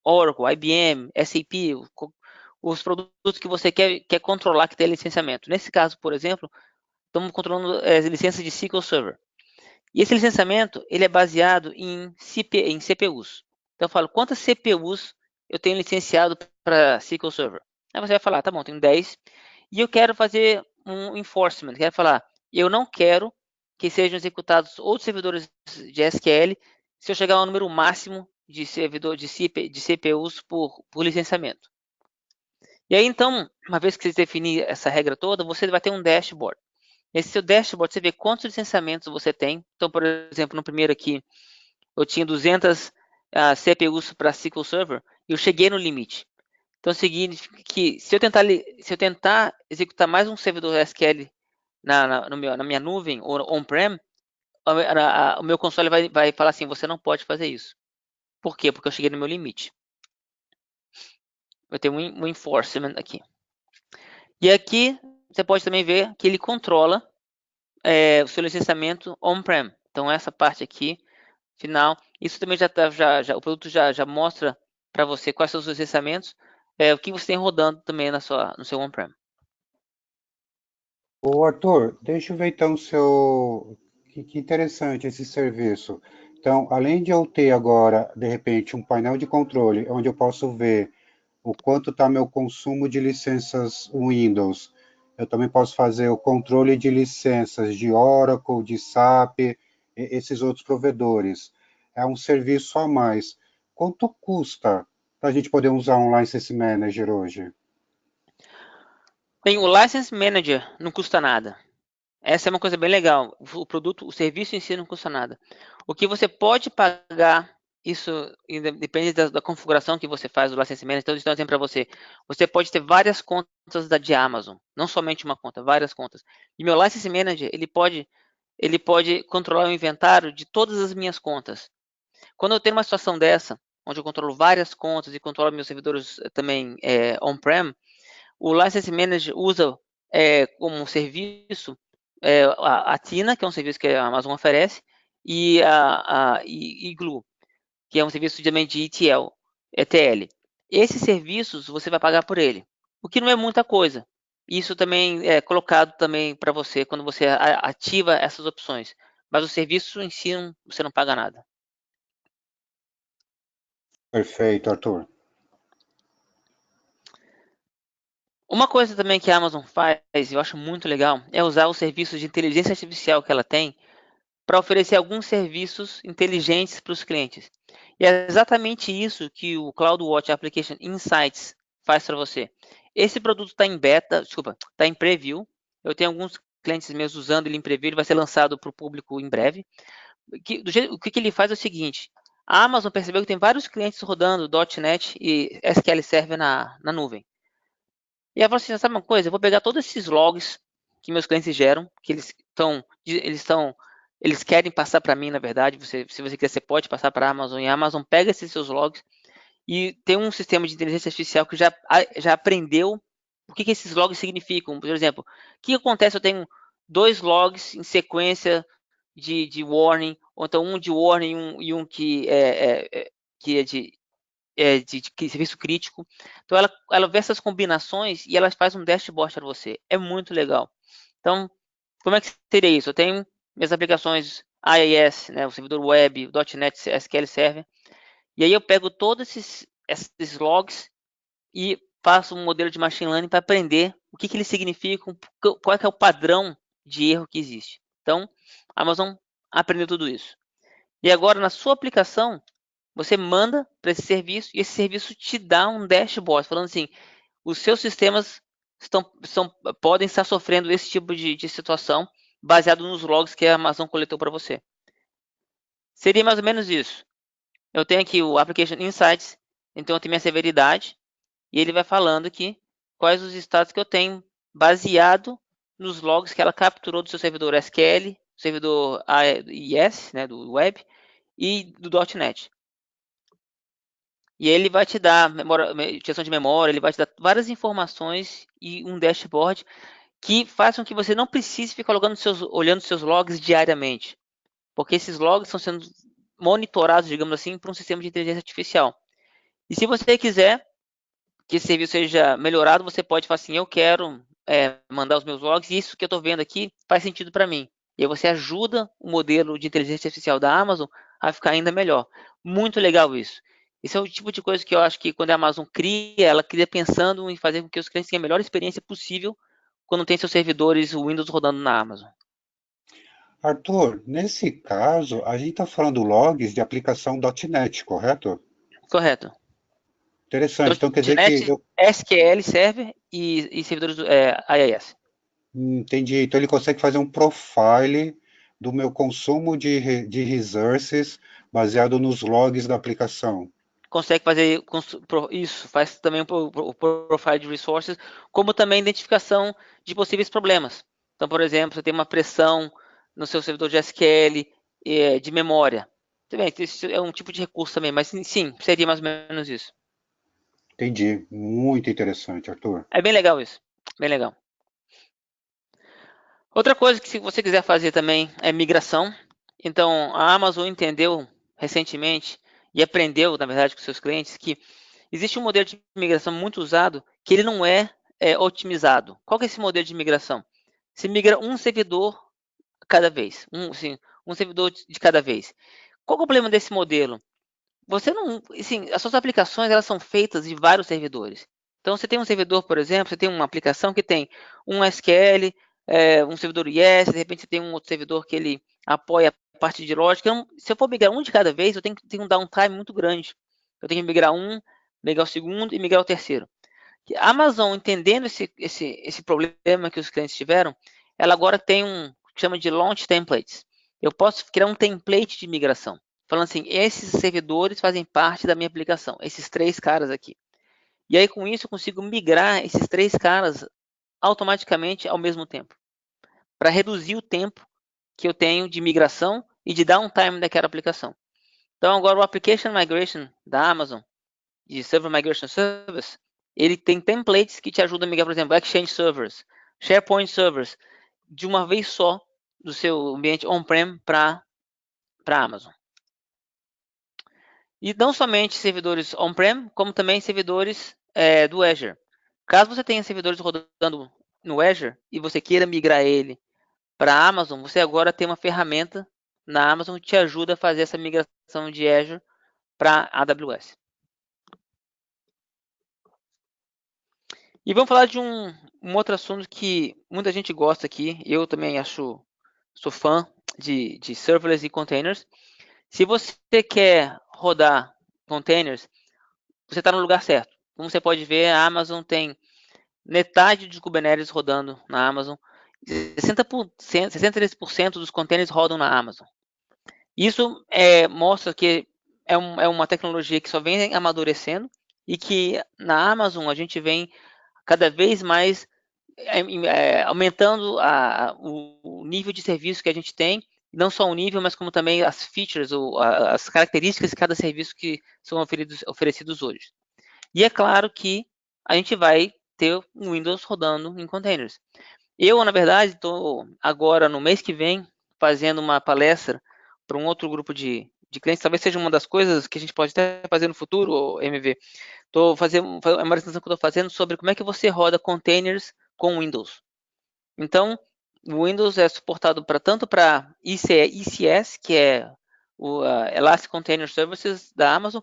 Speaker 2: Oracle, IBM, SAP, os produtos que você quer controlar que tem licenciamento. Nesse caso, por exemplo, estamos controlando licenças de SQL Server. E esse licenciamento, ele é baseado em CPUs. Então eu falo, quantas CPUs eu tenho licenciado para SQL Server? Aí você vai falar, tá bom, tenho 10, e eu quero fazer um enforcement, quero falar, eu não quero que sejam executados outros servidores de SQL se eu chegar ao número máximo de servidor de CPUs por licenciamento. E aí, então, uma vez que você definir essa regra toda, você vai ter um dashboard. Esse seu dashboard, você vê quantos licenciamentos você tem. Então, por exemplo, no primeiro aqui, eu tinha 200 CPUs para SQL Server e eu cheguei no limite. Então, significa que se eu tentar executar mais um servidor SQL na minha nuvem ou on-prem, o meu console vai falar assim, você não pode fazer isso. Por quê? Porque eu cheguei no meu limite. Vai ter um enforcement aqui. E aqui, você pode também ver que ele controla o seu licenciamento on-prem. Então, essa parte aqui, final, isso também o produto já mostra para você quais são os licenciamentos, o que você tem rodando também no seu on-prem.
Speaker 1: Ô Arthur, deixa eu ver então o seu. Que interessante esse serviço. Então, além de eu ter agora, de repente, um painel de controle onde eu posso ver o quanto está meu consumo de licenças Windows, eu também posso fazer o controle de licenças de Oracle, de SAP, esses outros provedores. É um serviço a mais. Quanto custa para a gente poder usar um License Manager hoje?
Speaker 2: Bem, o License Manager não custa nada. Essa é uma coisa bem legal. O produto, o serviço em si não custa nada. O que você pode pagar, isso depende da configuração que você faz do License Manager. Então, eu exemplo para você. Você pode ter várias contas de Amazon, não somente uma conta, várias contas. E meu License Manager, ele pode controlar o inventário de todas as minhas contas. Quando eu tenho uma situação dessa, onde eu controlo várias contas e controlo meus servidores também on-prem, o License Manager usa como serviço a Tina, que é um serviço que a Amazon oferece, e a Glue, que é um serviço também de ETL. Esses serviços você vai pagar por ele, o que não é muita coisa. Isso também é colocado também para você quando você ativa essas opções. Mas o serviço em si você não paga nada.
Speaker 1: Perfeito, Arthur.
Speaker 2: Uma coisa também que a Amazon faz, eu acho muito legal, é usar os serviços de inteligência artificial que ela tem para oferecer alguns serviços inteligentes para os clientes. E é exatamente isso que o CloudWatch Application Insights faz para você. Esse produto está em beta, desculpa, está em preview. Eu tenho alguns clientes meus usando ele em preview, ele vai ser lançado para o público em breve. O que ele faz é o seguinte: a Amazon percebeu que tem vários clientes rodando .NET e SQL Server na nuvem. E ela falou assim, sabe uma coisa? Eu vou pegar todos esses logs que meus clientes geram, que eles querem passar para mim, na verdade. Se você quiser, você pode passar para a Amazon. E a Amazon pega esses seus logs e tem um sistema de inteligência artificial que já aprendeu o que esses logs significam. Por exemplo, o que acontece? Eu tenho 2 logs em sequência de warning, ou então um de warning e um que é de serviço crítico. Então, ela vê essas combinações e ela faz um dashboard para você. É muito legal. Então, como é que seria isso? Eu tenho minhas aplicações IIS, né, o servidor web, o .NET SQL Server, e aí eu pego todos esses logs e faço um modelo de machine learning para aprender o que eles significam, qual é o padrão de erro que existe. Então, a Amazon aprendeu tudo isso. E agora, na sua aplicação, você manda para esse serviço e esse serviço te dá um dashboard falando assim, os seus sistemas podem estar sofrendo esse tipo de situação baseado nos logs que a Amazon coletou para você. Seria mais ou menos isso. Eu tenho aqui o Application Insights, então eu tenho minha severidade e ele vai falando aqui quais os estados que eu tenho baseado nos logs que ela capturou do seu servidor SQL, servidor AES, né, do web e do .NET. E ele vai te dar utilização de memória, ele vai te dar várias informações e um dashboard que faz com que você não precise ficar olhando seus logs diariamente, porque esses logs estão sendo monitorados, digamos assim, por um sistema de inteligência artificial. E se você quiser que esse serviço seja melhorado, você pode falar assim, eu quero mandar os meus logs, e isso que eu estou vendo aqui faz sentido para mim. E aí você ajuda o modelo de inteligência artificial da Amazon a ficar ainda melhor. Muito legal isso. Esse é o tipo de coisa que eu acho que quando a Amazon cria, ela cria pensando em fazer com que os clientes tenham a melhor experiência possível quando tem seus servidores Windows rodando na Amazon.
Speaker 1: Arthur, nesse caso, a gente está falando logs de aplicação .NET, correto?
Speaker 2: Correto.
Speaker 1: Interessante. Então quer dizer que
Speaker 2: .NET, SQL Server e servidores IIS.
Speaker 1: entendi. Então ele consegue fazer um profile do meu consumo de resources baseado nos logs da aplicação.
Speaker 2: Consegue fazer isso, faz também o profile de resources, como também identificação de possíveis problemas. Então, por exemplo, você tem uma pressão no seu servidor de SQL de memória. Também, isso é um tipo de recurso também, mas sim, seria mais ou menos isso.
Speaker 1: Entendi. Muito interessante, Arthur.
Speaker 2: É bem legal isso, bem legal. Outra coisa que se você quiser fazer também é migração. Então, a Amazon entendeu recentemente e aprendeu, na verdade, com seus clientes que existe um modelo de migração muito usado que ele não é otimizado. Qual que é esse modelo de migração? Você migra um servidor cada vez, um servidor de cada vez. Qual que é o problema desse modelo? Você não, assim, as suas aplicações elas são feitas de vários servidores. Então você tem um servidor, por exemplo, você tem uma aplicação que tem um SQL, um servidor IS, de repente você tem um outro servidor que ele apoia a parte de lógica. Então, se eu for migrar um de cada vez, eu tenho que ter um downtime muito grande. Eu tenho que migrar o segundo e migrar o terceiro. A Amazon, entendendo esse problema que os clientes tiveram, ela agora tem um que chama de Launch Templates. Eu posso criar um template de migração, falando assim, esses servidores fazem parte da minha aplicação, esses três caras aqui. E aí, com isso, eu consigo migrar esses três caras automaticamente ao mesmo tempo, para reduzir o tempo que eu tenho de migração e de downtime daquela aplicação. Então, agora o Application Migration da Amazon, de Server Migration Service, ele tem templates que te ajudam a migrar, por exemplo, Exchange Servers, SharePoint Servers, de uma vez só do seu ambiente on-prem para a Amazon. E não somente servidores on-prem, como também servidores do Azure. Caso você tenha servidores rodando no Azure e você queira migrar ele para a Amazon, você agora tem uma ferramenta na Amazon que te ajuda a fazer essa migração de Azure para a AWS. E vamos falar de um outro assunto que muita gente gosta aqui. Eu também sou fã de serverless e containers. Se você quer rodar containers, você está no lugar certo. Como você pode ver, a Amazon tem metade dos Kubernetes rodando na Amazon. 63% dos containers rodam na Amazon. Isso mostra que é uma tecnologia que só vem amadurecendo e que na Amazon a gente vem cada vez mais aumentando o nível de serviço que a gente tem, não só o nível, mas como também as features, as características de cada serviço que são oferecidos hoje. E é claro que a gente vai ter o Windows rodando em containers. Eu, na verdade, estou agora, no mês que vem, fazendo uma palestra para um outro grupo de clientes, talvez seja uma das coisas que a gente pode até fazer no futuro, MV. Estou fazendo uma apresentação que eu estou fazendo sobre como é que você roda containers com Windows. Então, o Windows é suportado tanto para ECS, que é o Elastic Container Services da Amazon,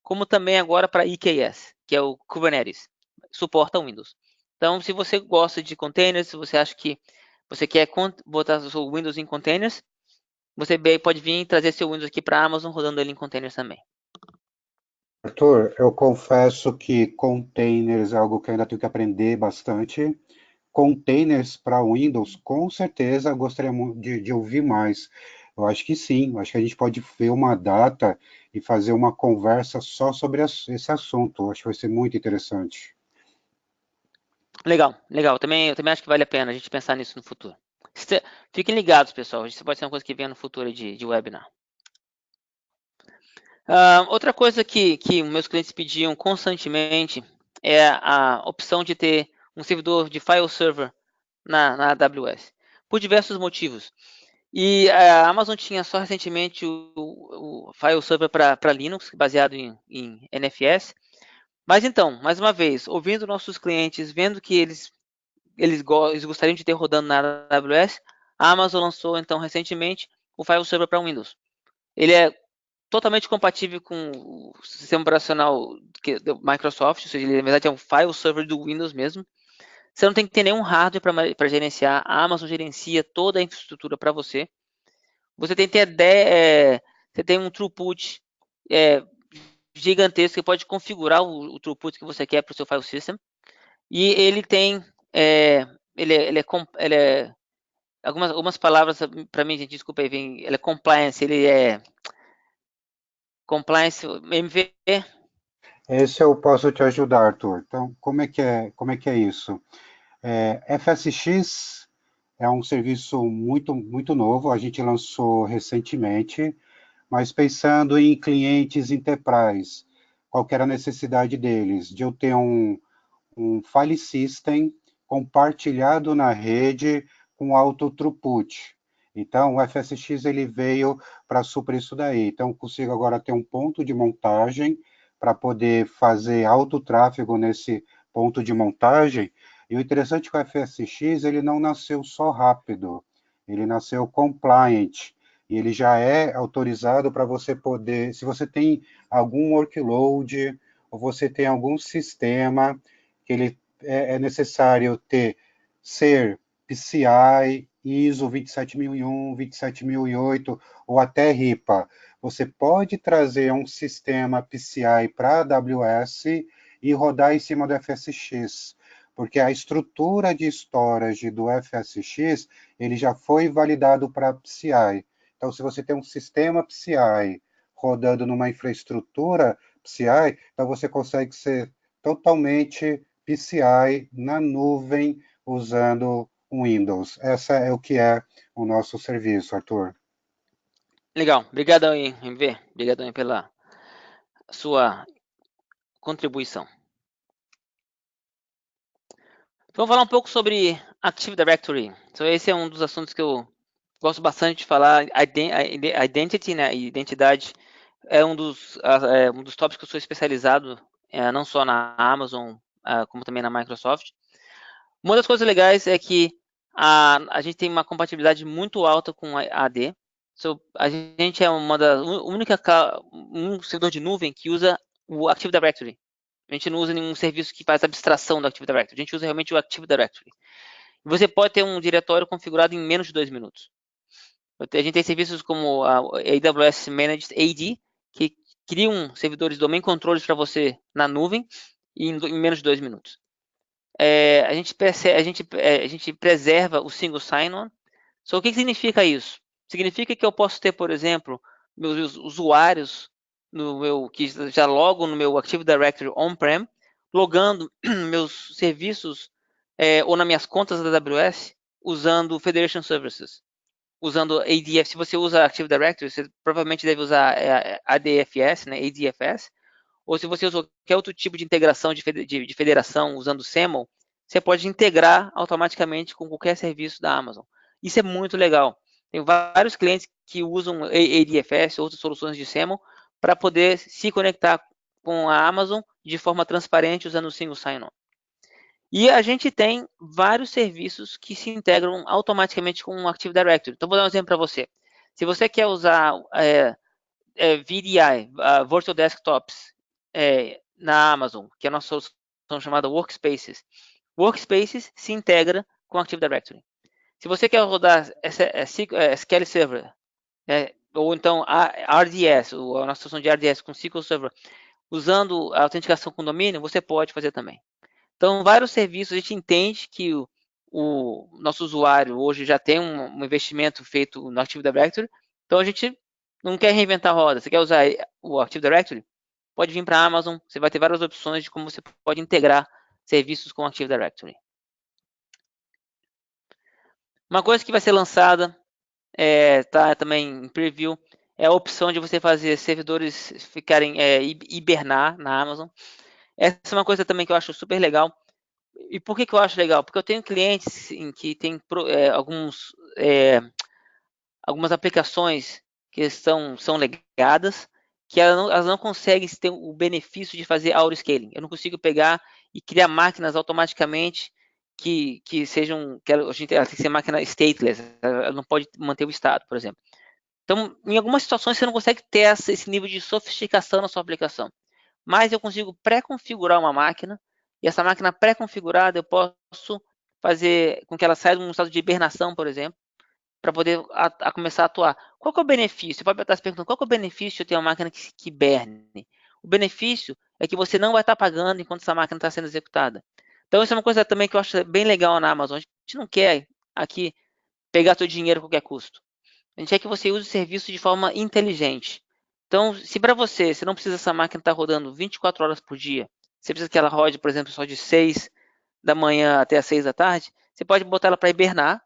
Speaker 2: como também agora para EKS, que é o Kubernetes. Suporta o Windows. Então, se você gosta de containers, se você acha que você quer botar o seu Windows em containers, você pode vir e trazer seu Windows aqui para a Amazon rodando ele em containers também.
Speaker 1: Arthur, eu confesso que containers é algo que eu ainda tenho que aprender bastante. Containers para Windows, com certeza gostaria de ouvir mais. Eu acho que sim, eu acho que a gente pode ver uma data e fazer uma conversa só sobre esse assunto. Eu acho que vai ser muito interessante.
Speaker 2: Legal, legal. Eu também acho que vale a pena a gente pensar nisso no futuro. Fiquem ligados, pessoal. Isso pode ser uma coisa que venha no futuro de webinar. Outra coisa que meus clientes pediam constantemente é a opção de ter um servidor de file server na AWS, por diversos motivos. E a Amazon tinha só recentemente o file server para Linux, baseado em NFS. Mas então, mais uma vez, ouvindo nossos clientes, vendo que eles eles gostariam de ter rodando na AWS, a Amazon lançou, então, recentemente, o File Server para Windows. Ele é totalmente compatível com o sistema operacional do Microsoft, ou seja, ele, na verdade, é um File Server do Windows mesmo. Você não tem que ter nenhum hardware para gerenciar, a Amazon gerencia toda a infraestrutura para você. Você tem, você tem um throughput gigantesco, que pode configurar o throughput que você quer para o seu file system. E ele tem, ele é algumas palavras para mim, gente, desculpa aí, ele é compliance, ele é compliance MV.
Speaker 1: Esse eu posso te ajudar, Arthur. Então, como é que é isso? FSX é um serviço muito novo, a gente lançou recentemente, mas pensando em clientes enterprise, qual que era a necessidade deles? De eu ter um file system compartilhado na rede com alto throughput. Então, o FSX ele veio para suprir isso daí. Então, eu consigo agora ter um ponto de montagem para poder fazer alto tráfego nesse ponto de montagem. E o interessante é que o FSX ele não nasceu só rápido, ele nasceu compliant. E ele já é autorizado para você poder, se você tem algum workload ou você tem algum sistema que ele é necessário ser PCI, ISO 27001, 27008 ou até RIPA. Você pode trazer um sistema PCI para a AWS e rodar em cima do FSX, porque a estrutura de storage do FSX ele já foi validado para PCI. Então, se você tem um sistema PCI rodando numa infraestrutura PCI, então você consegue ser totalmente PCI na nuvem usando o Windows. Essa é o que é o nosso serviço, Arthur.
Speaker 2: Legal, obrigadão aí, MV, obrigadão aí pela sua contribuição. Vamos falar um pouco sobre Active Directory. Então, esse é um dos assuntos que eu gosto bastante de falar. Identity, né, identidade, é um dos tópicos que eu sou especializado, não só na Amazon, como também na Microsoft. Uma das coisas legais é que a gente tem uma compatibilidade muito alta com a AD. A gente é um servidor de nuvem que usa o Active Directory. A gente não usa nenhum serviço que faz abstração do Active Directory. A gente usa realmente o Active Directory. Você pode ter um diretório configurado em menos de 2 minutos. A gente tem serviços como a AWS Managed AD, que criam servidores domain controllers para você na nuvem em menos de 2 minutos. A gente preserva o single sign-on. O que significa isso? Significa que eu posso ter, por exemplo, meus usuários que já logam no meu Active Directory on-prem, logando meus serviços ou nas minhas contas da AWS usando Federation Services, usando ADF. Se você usa Active Directory, você provavelmente deve usar ADFS, né, ADFS, ou se você usa qualquer outro tipo de integração de federação usando SAML, você pode integrar automaticamente com qualquer serviço da Amazon. Isso é muito legal. Tem vários clientes que usam ADFS, outras soluções de SAML, para poder se conectar com a Amazon de forma transparente usando o single sign-on. E a gente tem vários serviços que se integram automaticamente com o Active Directory. Então, vou dar um exemplo para você. Se você quer usar VDI, Virtual Desktops, na Amazon, que é a nossa solução chamada Workspaces. Workspaces se integra com Active Directory. Se você quer rodar SQL Server, ou então RDS, a nossa solução de RDS com SQL Server, usando a autenticação com domínio, você pode fazer também. Então, vários serviços, a gente entende que o nosso usuário hoje já tem um investimento feito no Active Directory, então a gente não quer reinventar a roda. Você quer usar o Active Directory? Pode vir para a Amazon, você vai ter várias opções de como você pode integrar serviços com o Active Directory. Uma coisa que vai ser lançada, tá também em preview, é a opção de você fazer servidores ficarem hibernar na Amazon. Essa é uma coisa também que eu acho super legal. E por que eu acho legal? Porque eu tenho clientes em que tem algumas aplicações que são legadas, que elas não conseguem ter o benefício de fazer auto-scaling. Eu não consigo pegar e criar máquinas automaticamente que sejam, que ela tem que ser máquina stateless, ela não pode manter o estado, por exemplo. Então, em algumas situações você não consegue ter esse nível de sofisticação na sua aplicação, mas eu consigo pré-configurar uma máquina, e essa máquina pré-configurada eu posso fazer com que ela saia de um estado de hibernação, por exemplo, para poder começar a atuar. Qual que é o benefício? Você pode estar se perguntando, qual que é o benefício de ter uma máquina que hiberne? O benefício é que você não vai estar pagando enquanto essa máquina está sendo executada. Então, isso é uma coisa também que eu acho bem legal na Amazon. A gente não quer aqui pegar seu dinheiro a qualquer custo. A gente quer que você use o serviço de forma inteligente. Então, se para você não precisa essa máquina estar rodando 24 horas por dia, você precisa que ela rode, por exemplo, só de 6 da manhã até as 6 da tarde, você pode botar ela para hibernar,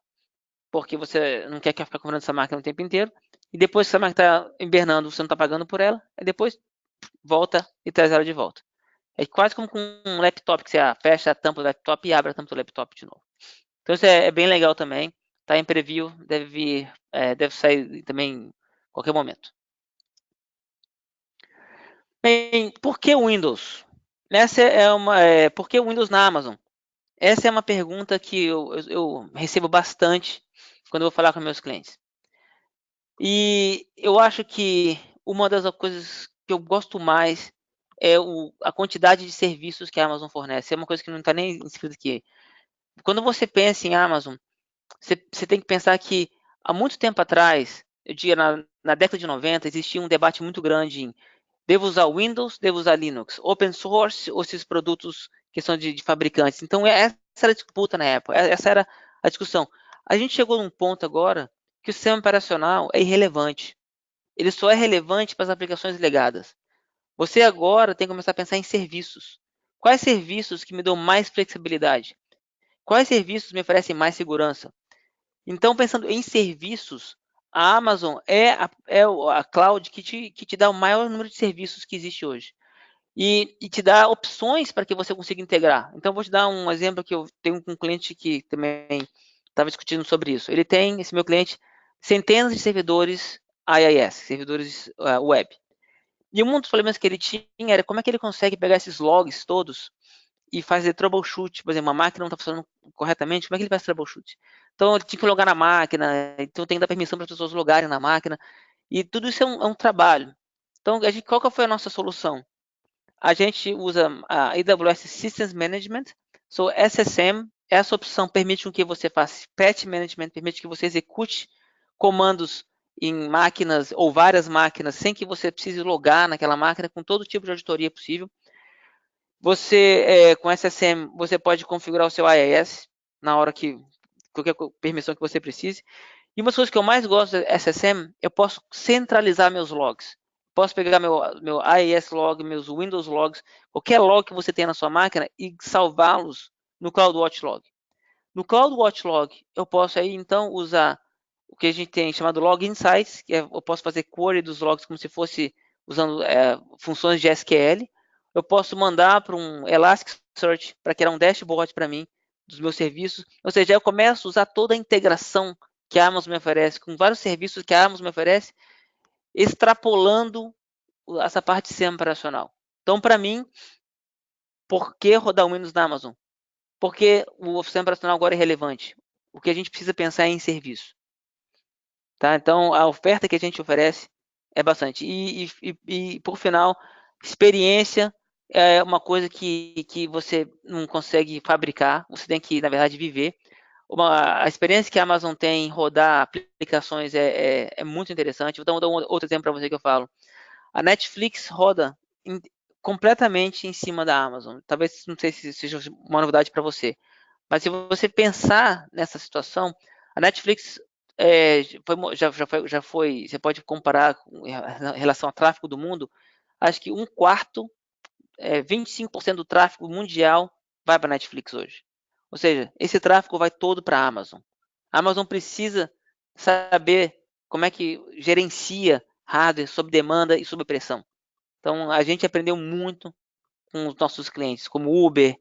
Speaker 2: porque você não quer ficar comprando essa máquina o tempo inteiro. E depois que essa máquina está hibernando, você não está pagando por ela, aí depois volta e traz ela de volta. É quase como com um laptop, que você fecha a tampa do laptop e abre a tampa do laptop de novo. Então isso é bem legal também. Está em preview, deve sair também a qualquer momento. Bem, por que Windows? Por que Windows na Amazon? Essa é uma pergunta que eu recebo bastante quando eu vou falar com meus clientes. E eu acho que uma das coisas que eu gosto mais é a quantidade de serviços que a Amazon fornece. É uma coisa que não está nem escrito aqui. Quando você pensa em Amazon, você tem que pensar que há muito tempo atrás, eu diria na década de 90, existia um debate muito grande em devo usar Windows, devo usar Linux, open source ou esses produtos que são de fabricantes. Então, essa era a disputa na época, essa era a discussão. A gente chegou num ponto agora que o sistema operacional é irrelevante. Ele só é relevante para as aplicações legadas. Você agora tem que começar a pensar em serviços. Quais serviços que me dão mais flexibilidade? Quais serviços me oferecem mais segurança? Então, pensando em serviços, a Amazon é a cloud que te dá o maior número de serviços que existe hoje. E te dá opções para que você consiga integrar. Então, vou te dar um exemplo que eu tenho com um cliente que também estava discutindo sobre isso. Ele tem, esse meu cliente, centenas de servidores IIS, servidores web. E um dos problemas que ele tinha era como é que ele consegue pegar esses logs todos e fazer troubleshoot. Por exemplo, uma máquina não está funcionando corretamente, como é que ele faz troubleshoot? Então, ele tinha que logar na máquina, então tem que dar permissão para as pessoas logarem na máquina, e tudo isso é um trabalho. Então, qual que foi a nossa solução? A gente usa a AWS Systems Management, so SSM, essa opção permite com que você faça patch management, permite que você execute comandos em máquinas ou várias máquinas sem que você precise logar naquela máquina com todo tipo de auditoria possível. Você, com SSM, você pode configurar o seu IIS na hora que qualquer permissão que você precise. E uma das coisas que eu mais gosto do SSM, eu posso centralizar meus logs. Posso pegar meu IIS log, meus Windows logs, qualquer log que você tenha na sua máquina e salvá-los no CloudWatch Log. No CloudWatch Log, eu posso aí então usar o que a gente tem chamado Log Insights, que eu posso fazer query dos logs como se fosse usando funções de SQL. Eu posso mandar para um Elasticsearch para criar um dashboard para mim dos meus serviços. Ou seja, eu começo a usar toda a integração que a Amazon me oferece, com vários serviços que a Amazon me oferece, extrapolando essa parte de sistema operacional. Então, para mim, por que rodar o Windows na Amazon? Porque o sistema operacional agora é relevante. O que a gente precisa pensar é em serviço. Tá? Então, a oferta que a gente oferece é bastante. E por final, experiência é uma coisa que você não consegue fabricar, você tem que, na verdade, viver. A experiência que a Amazon tem em rodar aplicações é muito interessante. Vou dar um outro exemplo para você que eu falo. A Netflix roda completamente em cima da Amazon. Talvez, não sei se seja uma novidade para você, mas se você pensar nessa situação, a Netflix já foi, você pode comparar em relação ao tráfego do mundo, acho que um quarto, 25% do tráfego mundial vai para a Netflix hoje. Ou seja, esse tráfego vai todo para a Amazon. A Amazon precisa saber como é que gerencia hardware sob demanda e sob pressão. Então, a gente aprendeu muito com os nossos clientes, como Uber,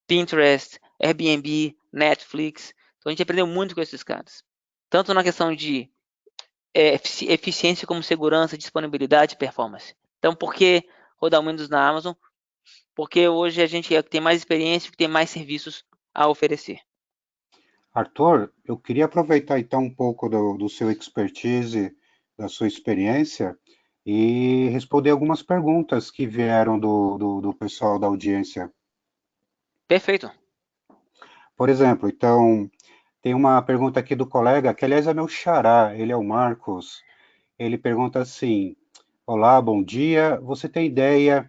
Speaker 2: Pinterest, Airbnb, Netflix. Então, a gente aprendeu muito com esses caras. Tanto na questão de eficiência como segurança, disponibilidade e performance. Então, por que rodar o Windows na Amazon? Porque hoje a gente tem mais experiência e tem mais serviços a oferecer.
Speaker 1: Arthur, eu queria aproveitar então um pouco do seu expertise, da sua experiência, e responder algumas perguntas que vieram do pessoal da audiência.
Speaker 2: Perfeito.
Speaker 1: Por exemplo, então, tem uma pergunta aqui do colega, que aliás é meu xará, ele é o Marcos. Ele pergunta assim: Olá, bom dia. Você tem ideia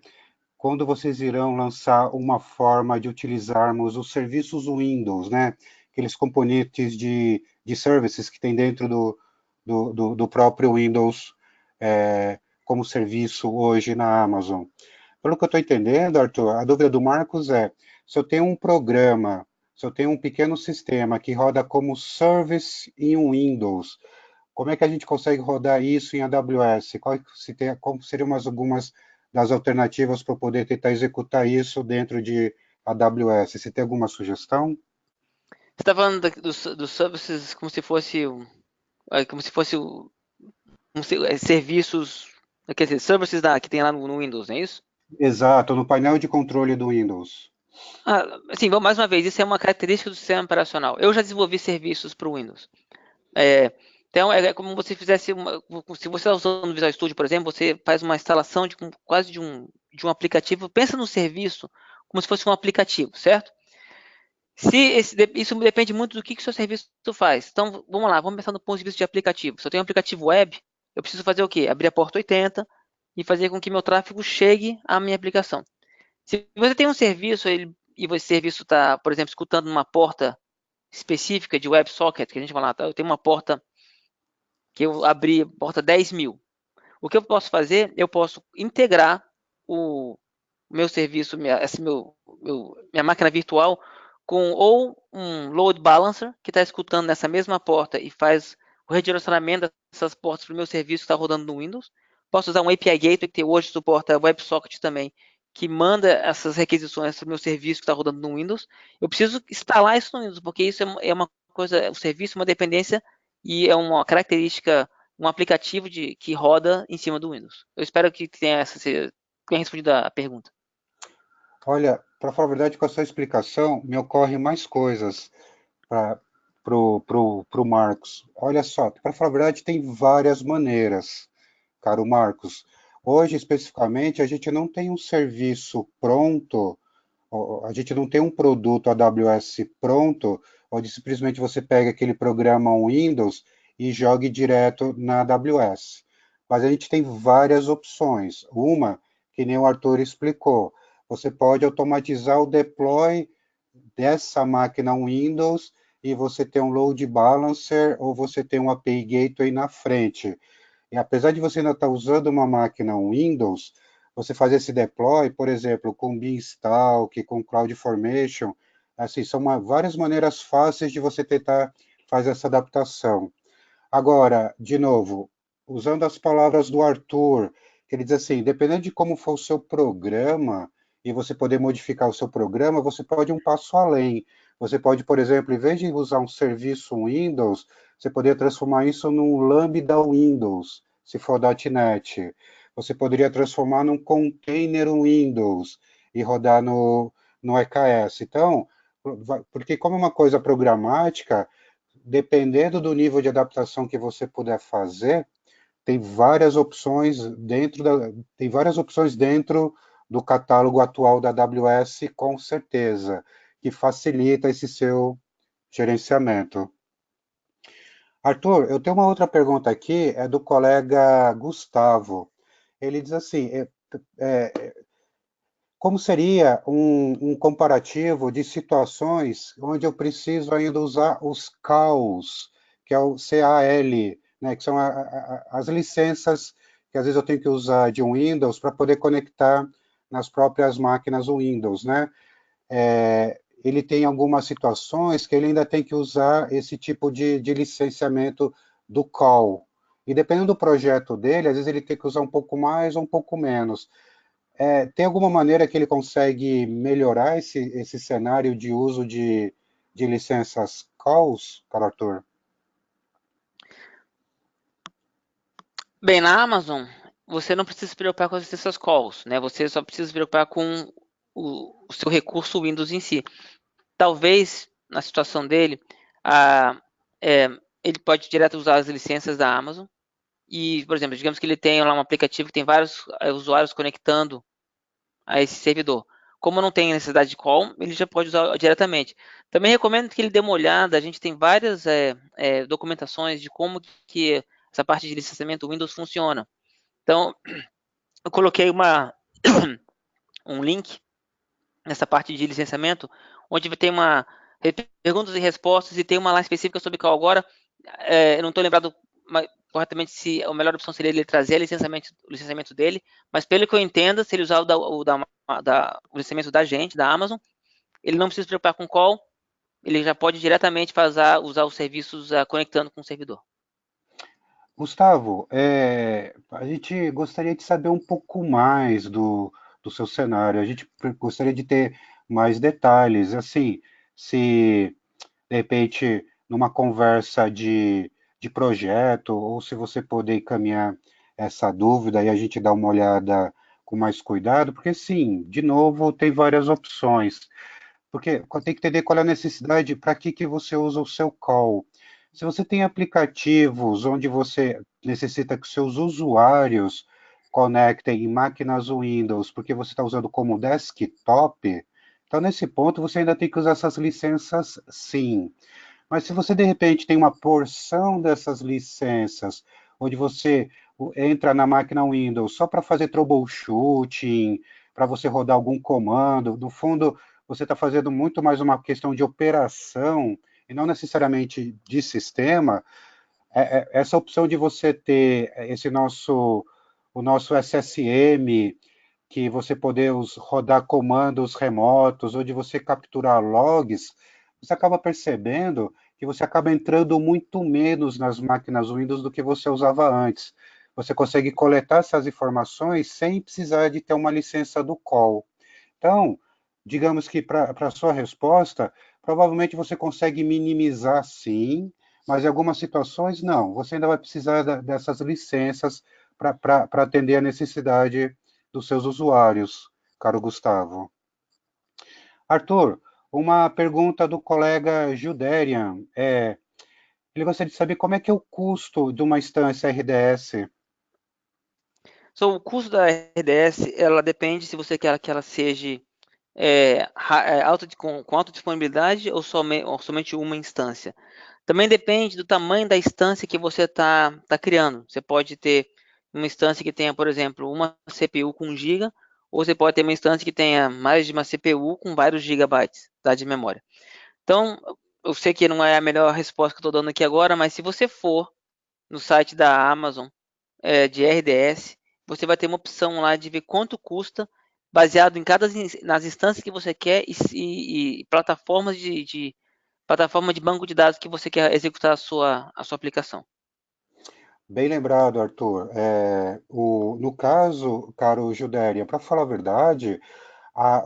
Speaker 1: quando vocês irão lançar uma forma de utilizarmos os serviços Windows, né? Aqueles componentes de services que tem dentro do próprio Windows como serviço hoje na Amazon. Pelo que eu estou entendendo, Arthur, a dúvida do Marcos é: se eu tenho um programa, se eu tenho um pequeno sistema que roda como service em um Windows, como é que a gente consegue rodar isso em AWS? Como seriam algumas das alternativas para poder tentar executar isso dentro de AWS? Você tem alguma sugestão?
Speaker 2: Você está falando dos services como se fosse, como se fosse serviços, quer dizer, services que tem lá no Windows, não é isso?
Speaker 1: Exato, no painel de controle do Windows.
Speaker 2: Assim, vamos mais uma vez, isso é uma característica do sistema operacional. Eu já desenvolvi serviços para o Windows. Então, é como se fizesse se você está usando o Visual Studio, por exemplo, você faz uma instalação quase de um aplicativo. Pensa no serviço como se fosse um aplicativo, certo? Isso depende muito do que o seu serviço faz. Então, vamos lá, vamos pensar no ponto de vista de aplicativo. Se eu tenho um aplicativo web, eu preciso fazer o quê? Abrir a porta 80 e fazer com que meu tráfego chegue à minha aplicação. Se você tem um serviço e esse serviço está, por exemplo, escutando uma porta específica de WebSocket, que a gente fala, tá, eu tenho uma porta que eu abri, porta 10.000. O que eu posso fazer? Eu posso integrar o meu serviço, minha máquina virtual, com ou um load balancer, que está escutando nessa mesma porta e faz o redirecionamento dessas portas para o meu serviço que está rodando no Windows. Posso usar um API Gateway, que hoje suporta WebSocket também, que manda essas requisições para o meu serviço que está rodando no Windows. Eu preciso instalar isso no Windows, porque isso é uma coisa, o serviço é uma dependência e é uma característica, um aplicativo que roda em cima do Windows. Eu espero que tenha respondido a pergunta.
Speaker 1: Olha, para falar a verdade, com a sua explicação, me ocorrem mais coisas para pro Marcos. Olha só, para falar a verdade, tem várias maneiras, caro Marcos. Hoje, especificamente, a gente não tem um serviço pronto, a gente não tem um produto AWS pronto, onde simplesmente você pega aquele programa Windows e jogue direto na AWS. Mas a gente tem várias opções. Uma, que nem o Arthur explicou, você pode automatizar o deploy dessa máquina Windows e você tem um load balancer ou você tem um API Gateway na frente. E apesar de você ainda estar usando uma máquina Windows, você fazer esse deploy, por exemplo, com Beanstalk, com CloudFormation, assim, são várias maneiras fáceis de você tentar fazer essa adaptação. Agora, de novo, usando as palavras do Arthur, que ele diz assim, dependendo de como for o seu programa, e você poder modificar o seu programa, você pode ir um passo além. Você pode, por exemplo, em vez de usar um serviço Windows, você poderia transformar isso num Lambda Windows, se for .NET. Você poderia transformar num container Windows e rodar no EKS. Então, porque como é uma coisa programática, dependendo do nível de adaptação que você puder fazer, tem várias opções tem várias opções dentro do catálogo atual da AWS, com certeza, que facilita esse seu gerenciamento. Arthur, eu tenho uma outra pergunta aqui, é do colega Gustavo. Ele diz assim, como seria um comparativo de situações onde eu preciso ainda usar os CALs, que é o CAL, né, que são as licenças que às vezes eu tenho que usar de um Windows para poder conectar nas próprias máquinas Windows, né? Ele tem algumas situações que ele ainda tem que usar esse tipo de licenciamento do CAL. E dependendo do projeto dele, às vezes ele tem que usar um pouco mais ou um pouco menos. Tem alguma maneira que ele consegue melhorar esse cenário de uso de licenças calls, para Arthur?
Speaker 2: Bem, na Amazon, você não precisa se preocupar com as licenças calls, né? Você só precisa se preocupar com o seu recurso Windows em si. Talvez, na situação dele, a, é, ele pode direto usar as licenças da Amazon e, por exemplo, digamos que ele tem lá um aplicativo que tem vários usuários conectando a esse servidor. Como não tem necessidade de call, ele já pode usar diretamente. Também recomendo que ele dê uma olhada, a gente tem várias documentações de como que essa parte de licenciamento Windows funciona. Então, eu coloquei um link nessa parte de licenciamento, onde tem uma perguntas e respostas e tem uma lá específica sobre qual agora. Eu não estou lembrado corretamente se a melhor opção seria ele trazer o licenciamento dele, mas pelo que eu entendo, se ele usar o licenciamento da gente, da Amazon, ele não precisa se preocupar com call, ele já pode diretamente usar os serviços conectando com o servidor.
Speaker 1: Gustavo, a gente gostaria de saber um pouco mais do seu cenário. A gente gostaria de ter mais detalhes. Assim, se de repente numa conversa de projeto, ou se você poder encaminhar essa dúvida e a gente dá uma olhada com mais cuidado, porque sim, de novo, tem várias opções. Porque tem que entender qual é a necessidade, para que você usa o seu call. Se você tem aplicativos onde você necessita que seus usuários conectem em máquinas Windows, porque você está usando como desktop, então nesse ponto você ainda tem que usar essas licenças, sim. Mas se você de repente tem uma porção dessas licenças, onde você entra na máquina Windows só para fazer troubleshooting, para você rodar algum comando, no fundo você está fazendo muito mais uma questão de operação e não necessariamente de sistema, essa opção de você ter o nosso SSM, que você poder rodar comandos remotos, ou de você capturar logs, você acaba percebendo que você acaba entrando muito menos nas máquinas Windows do que você usava antes. Você consegue coletar essas informações sem precisar de ter uma licença do call. Então, digamos que para a sua resposta, provavelmente você consegue minimizar sim, mas em algumas situações não. Você ainda vai precisar dessas licenças para atender a necessidade dos seus usuários, caro Gustavo. Arthur, uma pergunta do colega Juderian. Ele gostaria de saber como é que é o custo de uma instância RDS.
Speaker 2: O custo da RDS, ela depende se você quer que ela seja com alta disponibilidade ou somente uma instância. Também depende do tamanho da instância que você tá criando. Você pode ter uma instância que tenha, por exemplo, uma CPU com 1 GB, ou você pode ter uma instância que tenha mais de uma CPU com vários gigabytes, tá, de memória. Então, eu sei que não é a melhor resposta que eu estou dando aqui agora, mas se você for no site da Amazon de RDS, você vai ter uma opção lá de ver quanto custa, baseado nas instâncias que você quer e plataforma de banco de dados que você quer executar a sua aplicação.
Speaker 1: Bem lembrado, Arthur. No caso, caro Judéria, para falar a verdade,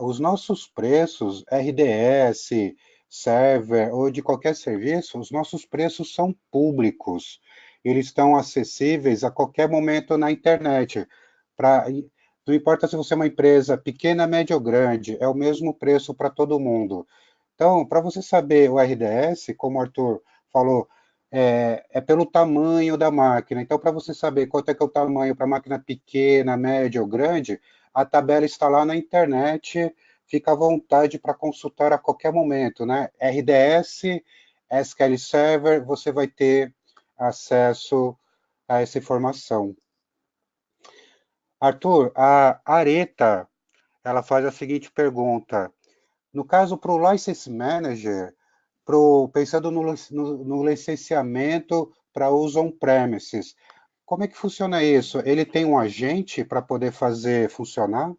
Speaker 1: os nossos preços, RDS, server ou de qualquer serviço, os nossos preços são públicos. Eles estão acessíveis a qualquer momento na internet. Não importa se você é uma empresa pequena, média ou grande, é o mesmo preço para todo mundo. Então, para você saber o RDS, como o Arthur falou, é pelo tamanho da máquina. Então, para você saber quanto é que é o tamanho para máquina pequena, média ou grande, a tabela está lá na internet, fica à vontade para consultar a qualquer momento, né? RDS, SQL Server, você vai ter acesso a essa informação. Arthur, a Areta, ela faz a seguinte pergunta. No caso, para o License Manager, pensando no licenciamento para uso on-premises, como é que funciona isso? Ele tem um agente para poder fazer funcionar?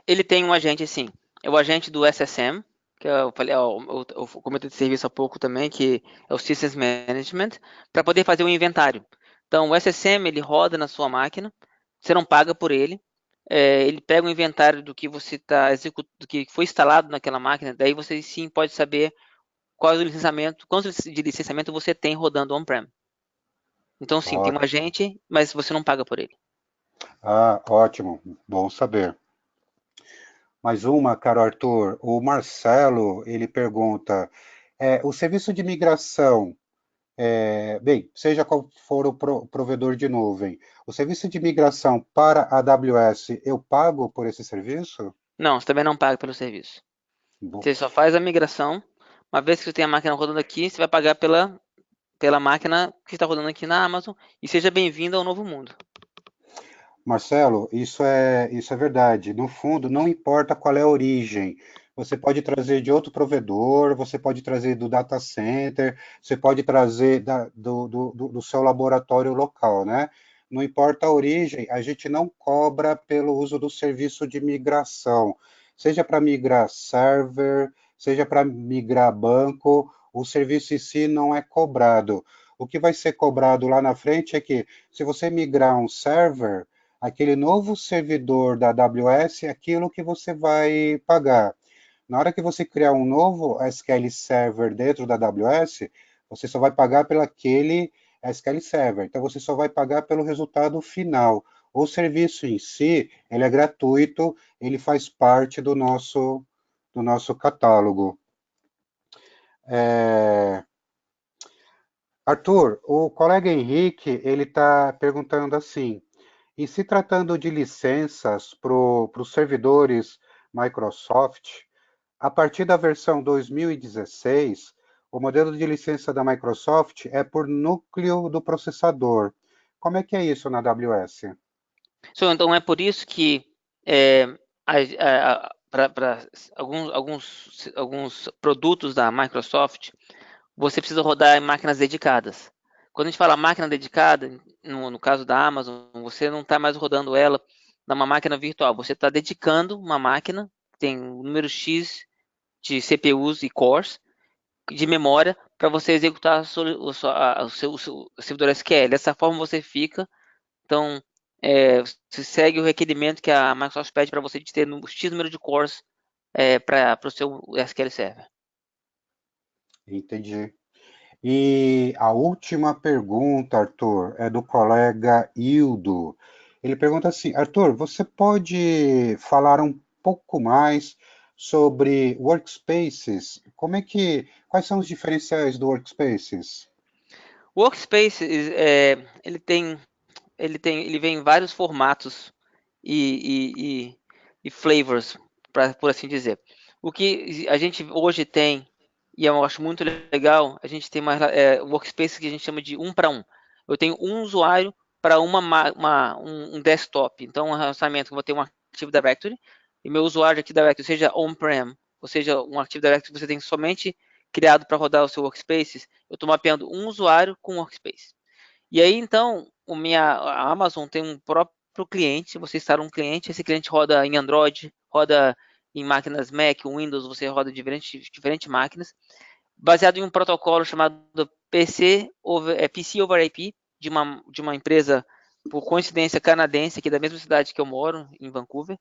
Speaker 2: Ele tem um agente, sim. É o agente do SSM, que eu falei, eu comentei de serviço há pouco também, que é o Systems Management, para poder fazer o inventário. Então, o SSM ele roda na sua máquina, você não paga por ele. Ele pega o inventário do que você está executando, do que foi instalado naquela máquina, daí você sim pode saber qual é o licenciamento, quantos de licenciamento você tem rodando on-prem. Então, sim, tem um
Speaker 1: Ótimo.
Speaker 2: agente, mas você não paga por ele.
Speaker 1: Ah, ótimo. Bom saber. Mais uma, caro Arthur. O Marcelo, ele pergunta, O serviço de migração, bem, seja qual for o provedor de nuvem, o serviço de migração para a AWS, eu pago por esse serviço?
Speaker 2: Não, você também não paga pelo serviço.
Speaker 1: Bom,
Speaker 2: Você só faz a migração. Uma vez que você tem a máquina rodando aqui, você vai pagar pela máquina que está rodando aqui na Amazon. E seja bem-vindo ao novo mundo.
Speaker 1: Marcelo, isso é verdade. No fundo, não importa qual é a origem. Você pode trazer de outro provedor, você pode trazer do data center, você pode trazer do seu laboratório local, né? Não importa a origem, a gente não cobra pelo uso do serviço de migração. Seja para migrar server, seja para migrar banco, o serviço em si não é cobrado. O que vai ser cobrado lá na frente é que, se você migrar um server, aquele novo servidor da AWS é aquilo que você vai pagar. Na hora que você criar um novo SQL Server dentro da AWS, você só vai pagar pelo aquele SQL Server. Então, você só vai pagar pelo resultado final. O serviço em si, ele é gratuito, ele faz parte do nosso catálogo. É... Arthur, o colega Henrique, ele está perguntando assim, em se tratando de licenças para os servidores Microsoft, a partir da versão 2016, o modelo de licença da Microsoft é por núcleo do processador. Como é que é isso na AWS?
Speaker 2: Então é por isso que é, para alguns produtos da Microsoft, você precisa rodar em máquinas dedicadas. Quando a gente fala máquina dedicada, no caso da Amazon, você não está mais rodando ela numa máquina virtual, você está dedicando uma máquina, tem um número X de CPUs e cores de memória para você executar o seu servidor SQL. Dessa forma você fica, então, você segue o requerimento que a Microsoft pede para você de ter um X número de cores para o seu SQL Server.
Speaker 1: Entendi. E a última pergunta, Arthur, é do colega Hildo. Ele pergunta assim: Arthur, você pode falar um pouco mais sobre workspaces? Quais são os diferenciais do workspaces?
Speaker 2: O Workspace, ele vem em vários formatos e, e, e flavors, por assim dizer. O que a gente hoje tem, e eu acho muito legal, a gente tem workspace que a gente chama de um para um. Eu tenho um usuário para um desktop. Então, um relacionamento, eu vou ter um Active Directory, e meu usuário de Active Directory, seja on-prem, ou seja, um Active Directory que você tem somente criado para rodar o seu workspace, eu estou mapeando um usuário com um workspace. E aí, então, a Amazon tem um próprio cliente, você instala um cliente, esse cliente roda em Android, roda em máquinas Mac, Windows, você roda diferentes máquinas, baseado em um protocolo chamado PC over IP, de uma empresa, por coincidência, canadense, aqui da mesma cidade que eu moro, em Vancouver,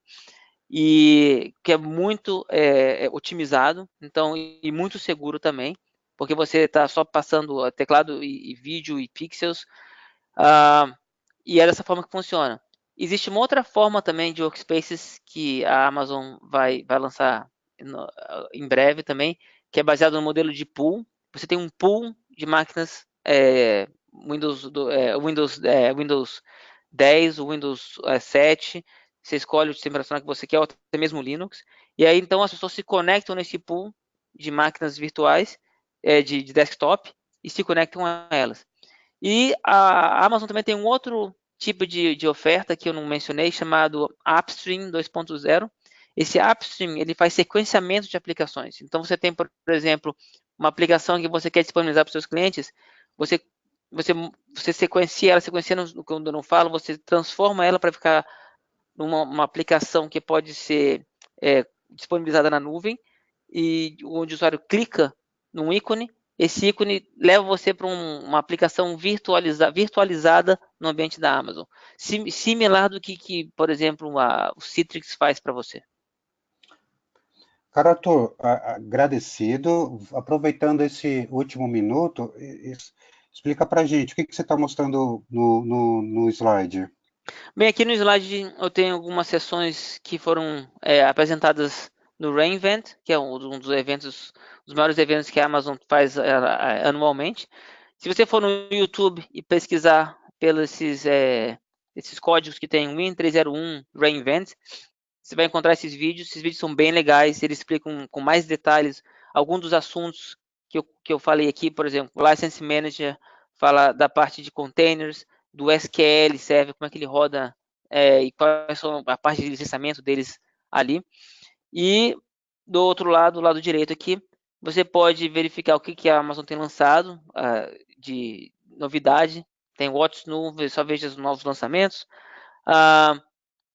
Speaker 2: e que é muito otimizado, então, e muito seguro também, porque você está só passando teclado e vídeo e pixels. Ah, e é dessa forma que funciona. Existe uma outra forma também de workspaces que a Amazon vai lançar em breve também, que é baseado no modelo de pool. Você tem um pool de máquinas Windows 10, o Windows 7. Você escolhe o sistema operacional que você quer, ou até mesmo Linux. E aí então as pessoas se conectam nesse pool de máquinas virtuais, de desktop, e se conectam a elas. E a Amazon também tem um outro tipo de oferta que eu não mencionei, chamado Upstream 2.0. Esse Upstream, ele faz sequenciamento de aplicações. Então, você tem, por exemplo, uma aplicação que você quer disponibilizar para os seus clientes, você, você, você sequencia ela, quando eu não falo, você transforma ela para ficar numa aplicação que pode ser disponibilizada na nuvem, e onde o usuário clica num ícone, esse ícone leva você para uma aplicação virtualizada no ambiente da Amazon. Similar do que por exemplo, o Citrix faz para você.
Speaker 1: Cara, Arthur, agradecido. Aproveitando esse último minuto, explica pra gente o que você está mostrando no slide.
Speaker 2: Bem, aqui no slide eu tenho algumas sessões que foram apresentadas no reInvent, que é um dos eventos, dos maiores eventos que a Amazon faz anualmente. Se você for no YouTube e pesquisar pelos esses códigos que tem Win301 reInvent, você vai encontrar esses vídeos são bem legais, eles explicam com mais detalhes alguns dos assuntos que eu falei aqui, por exemplo, o License Manager fala da parte de containers, do SQL Server, como é que ele roda e quais são a parte de licenciamento deles ali. E do outro lado, do lado direito aqui, você pode verificar o que a Amazon tem lançado de novidade. Tem What's New, só veja os novos lançamentos. Uh,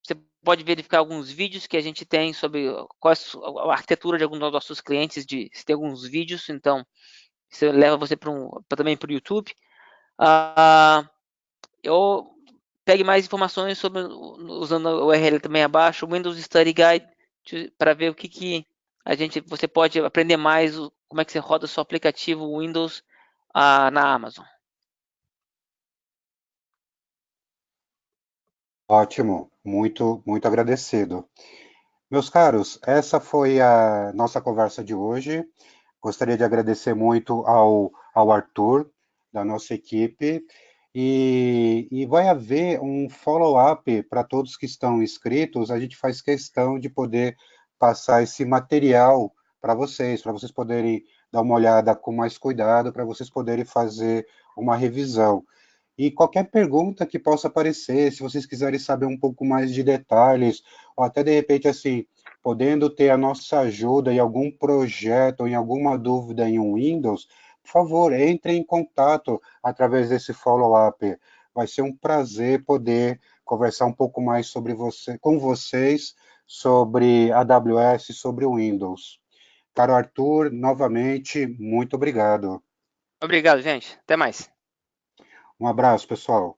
Speaker 2: você pode verificar alguns vídeos que a gente tem sobre qual a arquitetura de alguns dos nossos clientes. Se tem alguns vídeos, então isso leva você também para o YouTube. Eu pegue mais informações sobre usando o URL também abaixo, Windows Study Guide, para ver o que você pode aprender mais, como é que você roda o seu aplicativo Windows na Amazon.
Speaker 1: Ótimo, muito agradecido. Meus caros, essa foi a nossa conversa de hoje. Gostaria de agradecer muito ao Arthur, da nossa equipe, e vai haver um follow-up para todos que estão inscritos. A gente faz questão de poder passar esse material para vocês poderem dar uma olhada com mais cuidado, para vocês poderem fazer uma revisão. E qualquer pergunta que possa aparecer, se vocês quiserem saber um pouco mais de detalhes, ou até de repente assim, podendo ter a nossa ajuda em algum projeto, ou em alguma dúvida em um Windows, por favor, entre em contato através desse follow-up. Vai ser um prazer poder conversar um pouco mais com vocês sobre AWS, sobre o Windows. Caro Arthur, novamente, muito obrigado.
Speaker 2: Obrigado, gente. Até mais.
Speaker 1: Um abraço, pessoal.